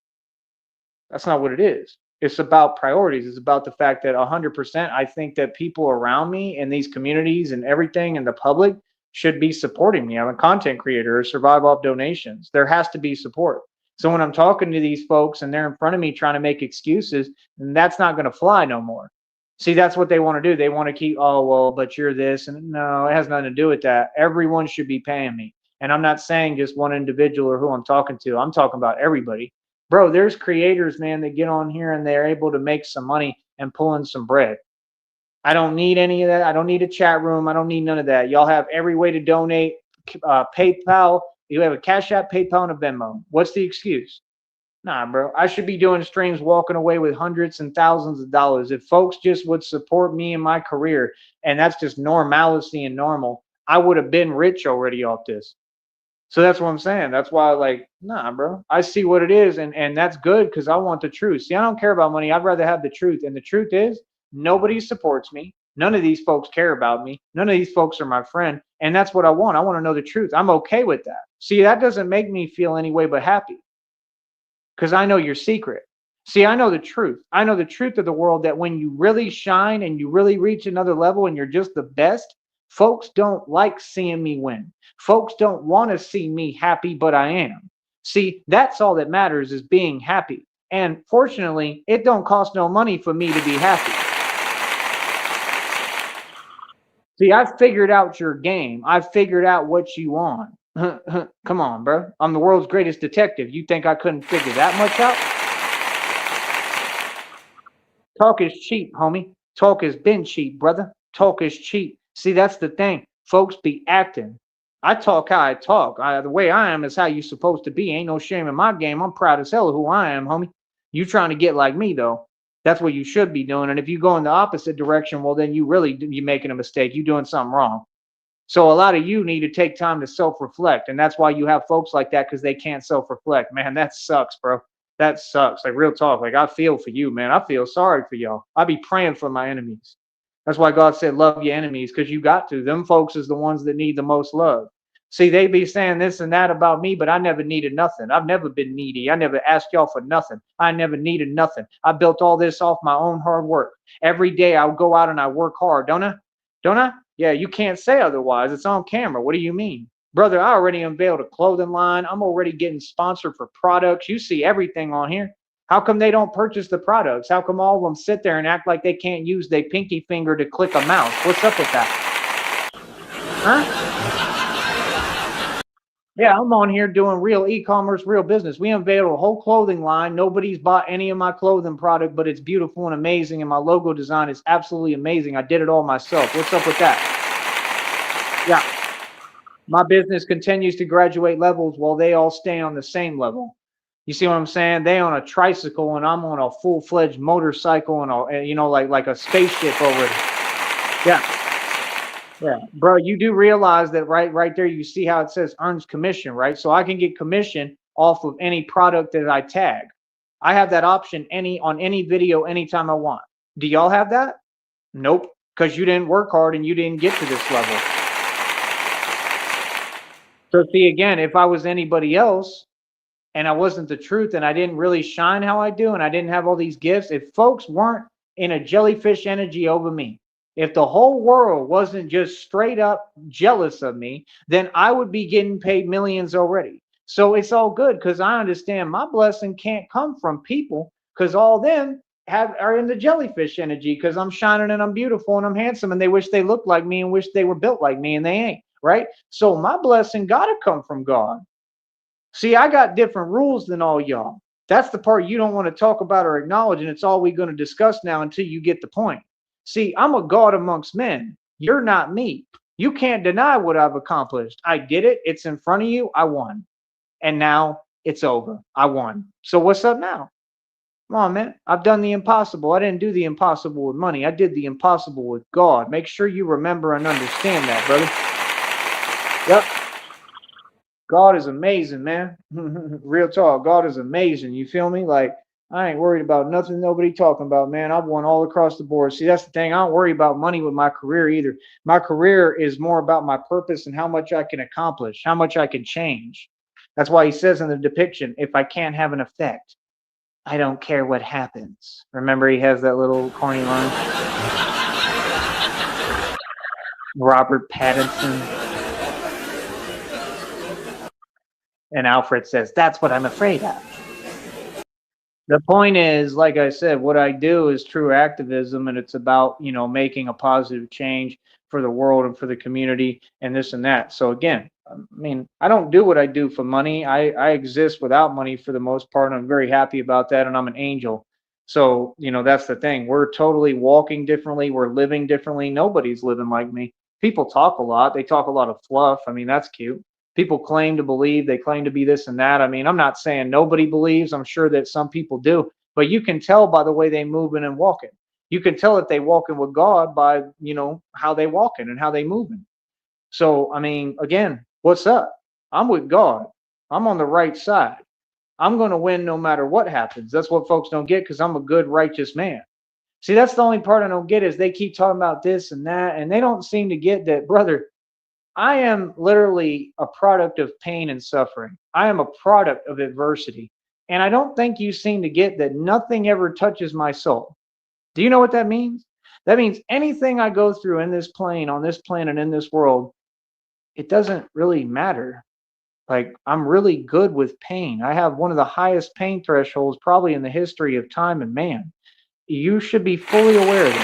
That's not what it is. It's about priorities. It's about the fact that 100%, I think that people around me in these communities and everything in the public should be supporting me. I'm a content creator, I survive off donations. There has to be support. So when I'm talking to these folks and they're in front of me trying to make excuses, then that's not going to fly no more. See, that's what they want to do. They want to keep, oh, well, but you're this. And no, it has nothing to do with that. Everyone should be paying me. And I'm not saying just one individual or who I'm talking to. I'm talking about everybody. Bro, there's creators, man, that get on here and they're able to make some money and pull in some bread. I don't need any of that. I don't need a chat room. I don't need none of that. Y'all have every way to donate. PayPal. You have a Cash App, PayPal, and a Venmo. What's the excuse? Nah, bro. I should be doing streams walking away with hundreds and thousands of dollars. If folks just would support me in my career, and that's just normalcy and normal, I would have been rich already off this. So that's what I'm saying. That's why, like, nah, bro. I see what it is, and that's good because I want the truth. See, I don't care about money. I'd rather have the truth. And the truth is, nobody supports me. None of these folks care about me. None of these folks are my friend. And that's what I want. I want to know the truth. I'm okay with that. See, that doesn't make me feel any way but happy because I know your secret. See, I know the truth. I know the truth of the world that when you really shine and you really reach another level and you're just the best, folks don't like seeing me win. Folks don't want to see me happy, but I am. See, that's all that matters is being happy. And fortunately, it don't cost no money for me to be happy. See, I figured out your game. I figured out what you want. Come on, bro. I'm the world's greatest detective. You think I couldn't figure that much out? Talk is cheap, homie. Talk has been cheap, brother. Talk is cheap. See, that's the thing. Folks be acting. I talk how I talk. The way I am is how you supposed to be. Ain't no shame in my game. I'm proud as hell of who I am, homie. You trying to get like me, though. That's what you should be doing. And if you go in the opposite direction, well, then you're making a mistake. You're doing something wrong. So a lot of you need to take time to self-reflect. And that's why you have folks like that because they can't self-reflect. Man, that sucks, bro. That sucks. Like real talk. Like I feel for you, man. I feel sorry for y'all. I be praying for my enemies. That's why God said, love your enemies, because you got to. Them folks is the ones that need the most love. See, they be saying this and that about me, but I never needed nothing. I've never been needy. I never asked y'all for nothing. I never needed nothing. I built all this off my own hard work. Every day I go out and I work hard, don't I? Don't I? Yeah, you can't say otherwise. It's on camera. What do you mean? Brother, I already unveiled a clothing line. I'm already getting sponsored for products. You see everything on here. How come they don't purchase the products? How come all of them sit there and act like they can't use their pinky finger to click a mouse? What's up with that? Huh? Yeah, I'm on here doing real e-commerce, real business. We unveiled a whole clothing line. Nobody's bought any of my clothing product, but it's beautiful and amazing. And my logo design is absolutely amazing. I did it all myself. What's up with that? Yeah. My business continues to graduate levels while they all stay on the same level. You see what I'm saying? They on a tricycle and I'm on a full-fledged motorcycle and like a spaceship already. Yeah. Yeah, bro, you do realize that right there, you see how it says earns commission, right? So I can get commission off of any product that I tag. I have that option on any video anytime I want. Do y'all have that? Nope, because you didn't work hard and you didn't get to this level. So see, again, if I was anybody else and I wasn't the truth and I didn't really shine how I do and I didn't have all these gifts, if folks weren't in a jellyfish energy over me, if the whole world wasn't just straight up jealous of me, then I would be getting paid millions already. So it's all good because I understand my blessing can't come from people because all them are in the jellyfish energy because I'm shining and I'm beautiful and I'm handsome and they wish they looked like me and wish they were built like me and they ain't, right? So my blessing got to come from God. See, I got different rules than all y'all. That's the part you don't want to talk about or acknowledge, and it's all we're going to discuss now until you get the point. See, I'm a God amongst men. You're not me. You can't deny what I've accomplished. I did it. It's in front of you. I won. And now it's over. I won. So what's up now? Come on, man. I've done the impossible. I didn't do the impossible with money. I did the impossible with God. Make sure you remember and understand that, brother. Yep. God is amazing, man. Real talk. God is amazing. You feel me? Like, I ain't worried about nothing nobody talking about, man. I've won all across the board. See, that's the thing. I don't worry about money with my career either. My career is more about my purpose and how much I can accomplish, how much I can change. That's why he says in the depiction, if I can't have an effect, I don't care what happens. Remember, he has that little corny line? Robert Pattinson. And Alfred says, that's what I'm afraid of. The point is, like I said, what I do is true activism, and it's about, making a positive change for the world and for the community and this and that. So again, I mean, I don't do what I do for money. I exist without money for the most part, and I'm very happy about that, and I'm an angel. So, that's the thing. We're totally walking differently. We're living differently. Nobody's living like me. People talk a lot. They talk a lot of fluff. I mean, that's cute. People claim to believe, they claim to be this and that. I mean, I'm not saying nobody believes. I'm sure that some people do, but you can tell by the way they moving and walking. You can tell if they walking with God by, how they walking and how they moving. So, I mean, again, what's up? I'm with God. I'm on the right side. I'm going to win no matter what happens. That's what folks don't get because I'm a good, righteous man. See, that's the only part I don't get is they keep talking about this and that, and they don't seem to get that, brother. I am literally a product of pain and suffering. I am a product of adversity. And I don't think you seem to get that nothing ever touches my soul. Do you know what that means? That means anything I go through in this plane, on this planet, in this world, it doesn't really matter. Like, I'm really good with pain. I have one of the highest pain thresholds probably in the history of time and man. You should be fully aware of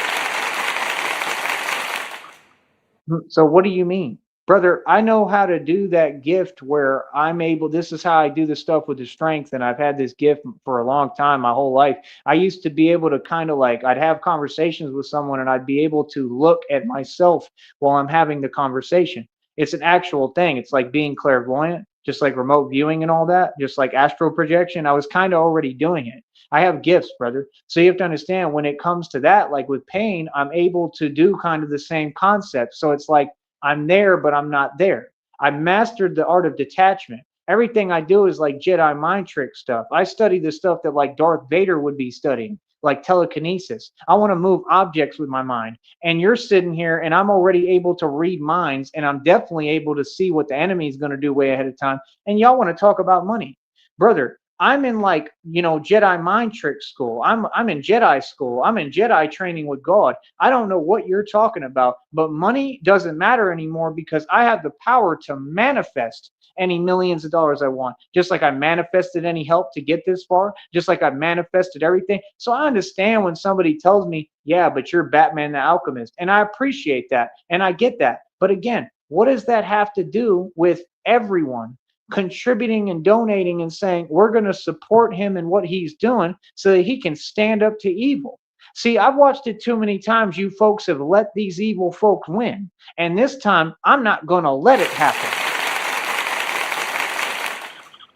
it. So what do you mean? Brother, I know how to do that gift where I'm able, this is how I do the stuff with the strength, and I've had this gift for a long time, my whole life. I used to be able to kind of like, I'd have conversations with someone and I'd be able to look at myself while I'm having the conversation. It's an actual thing. It's like being clairvoyant, just like remote viewing and all that, just like astral projection. I was kind of already doing it. I have gifts, brother. So you have to understand when it comes to that, like with pain, I'm able to do kind of the same concept. So it's like I'm there, but I'm not there. I mastered the art of detachment. Everything I do is like Jedi mind trick stuff. I study the stuff that like Darth Vader would be studying, like telekinesis. I want to move objects with my mind. And you're sitting here and I'm already able to read minds, and I'm definitely able to see what the enemy is going to do way ahead of time. And y'all want to talk about money. Brother, I'm in like, Jedi mind trick school. I'm in Jedi school. I'm in Jedi training with God. I don't know what you're talking about, but money doesn't matter anymore because I have the power to manifest any millions of dollars I want. Just like I manifested any help to get this far, just like I manifested everything. So I understand when somebody tells me, yeah, but you're Batman the Alchemist. And I appreciate that. And I get that. But again, what does that have to do with everyone contributing and donating and saying we're going to support him in what he's doing so that he can stand up to evil? See, I've watched it too many times. You folks have let these evil folks win, and this time I'm not going to let it happen.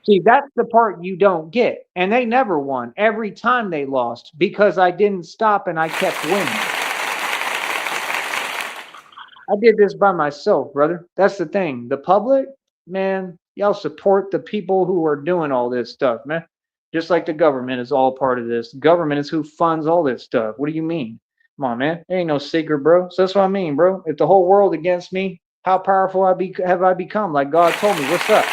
See, that's the part you don't get. And they never won. Every time they lost because I didn't stop and I kept winning. I did this by myself, brother. That's the thing. The public, man, y'all support the people who are doing all this stuff, man. Just like the government is all part of this. Government is who funds all this stuff. What do you mean? Come on, man. There ain't no secret, bro. So that's what I mean, bro. If the whole world against me, how powerful have I become? Like God told me, what's up?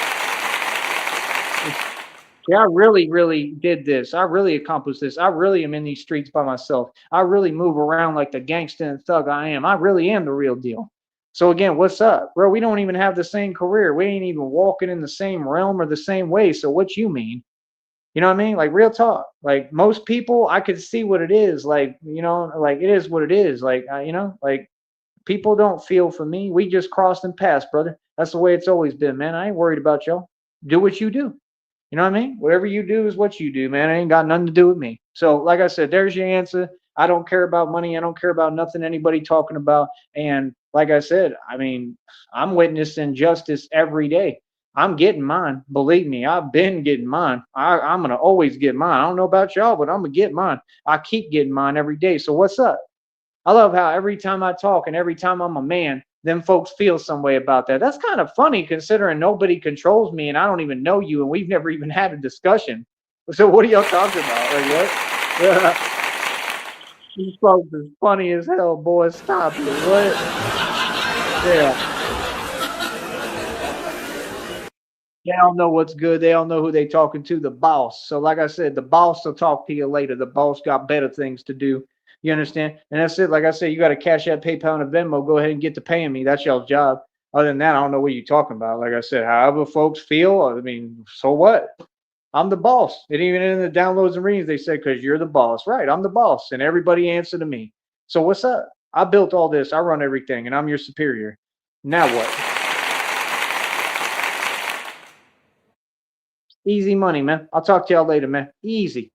Yeah, I really, really did this. I really accomplished this. I really am in these streets by myself. I really move around like the gangster and thug I am. I really am the real deal. So again, what's up, bro? We don't even have the same career. We ain't even walking in the same realm or the same way. So what you mean? You know what I mean? Like real talk. Like most people, I could see what it is. Like, like it is what it is. Like, like people don't feel for me. We just crossed and passed, brother. That's the way it's always been, man. I ain't worried about y'all. Do what you do. You know what I mean? Whatever you do is what you do, man. It ain't got nothing to do with me. So, like I said, there's your answer. I don't care about money. I don't care about nothing anybody talking about. And like I said, I mean, I'm witnessing justice every day. I'm getting mine. Believe me, I've been getting mine. I'm going to always get mine. I don't know about y'all, but I'm going to get mine. I keep getting mine every day. So what's up? I love how every time I talk and every time I'm a man, them folks feel some way about that. That's kind of funny considering nobody controls me and I don't even know you and we've never even had a discussion. So what are y'all talking about? Like what? Yeah. These folks is funny as hell, boy. Stop it. What? Yeah. They don't know what's good. They don't know who they talking to, the boss. So like I said, the boss will talk to you later. The boss got better things to do. You understand? And that's it. Like I said, you got to cash out PayPal and Venmo. Go ahead and get to paying me. That's y'all's job. Other than that, I don't know what you're talking about. Like I said, however folks feel, I mean, so what? I'm the boss. And even in the downloads and readings, they said, because you're the boss. Right. I'm the boss. And everybody answer to me. So what's up? I built all this. I run everything. And I'm your superior. Now what? Easy money, man. I'll talk to y'all later, man. Easy.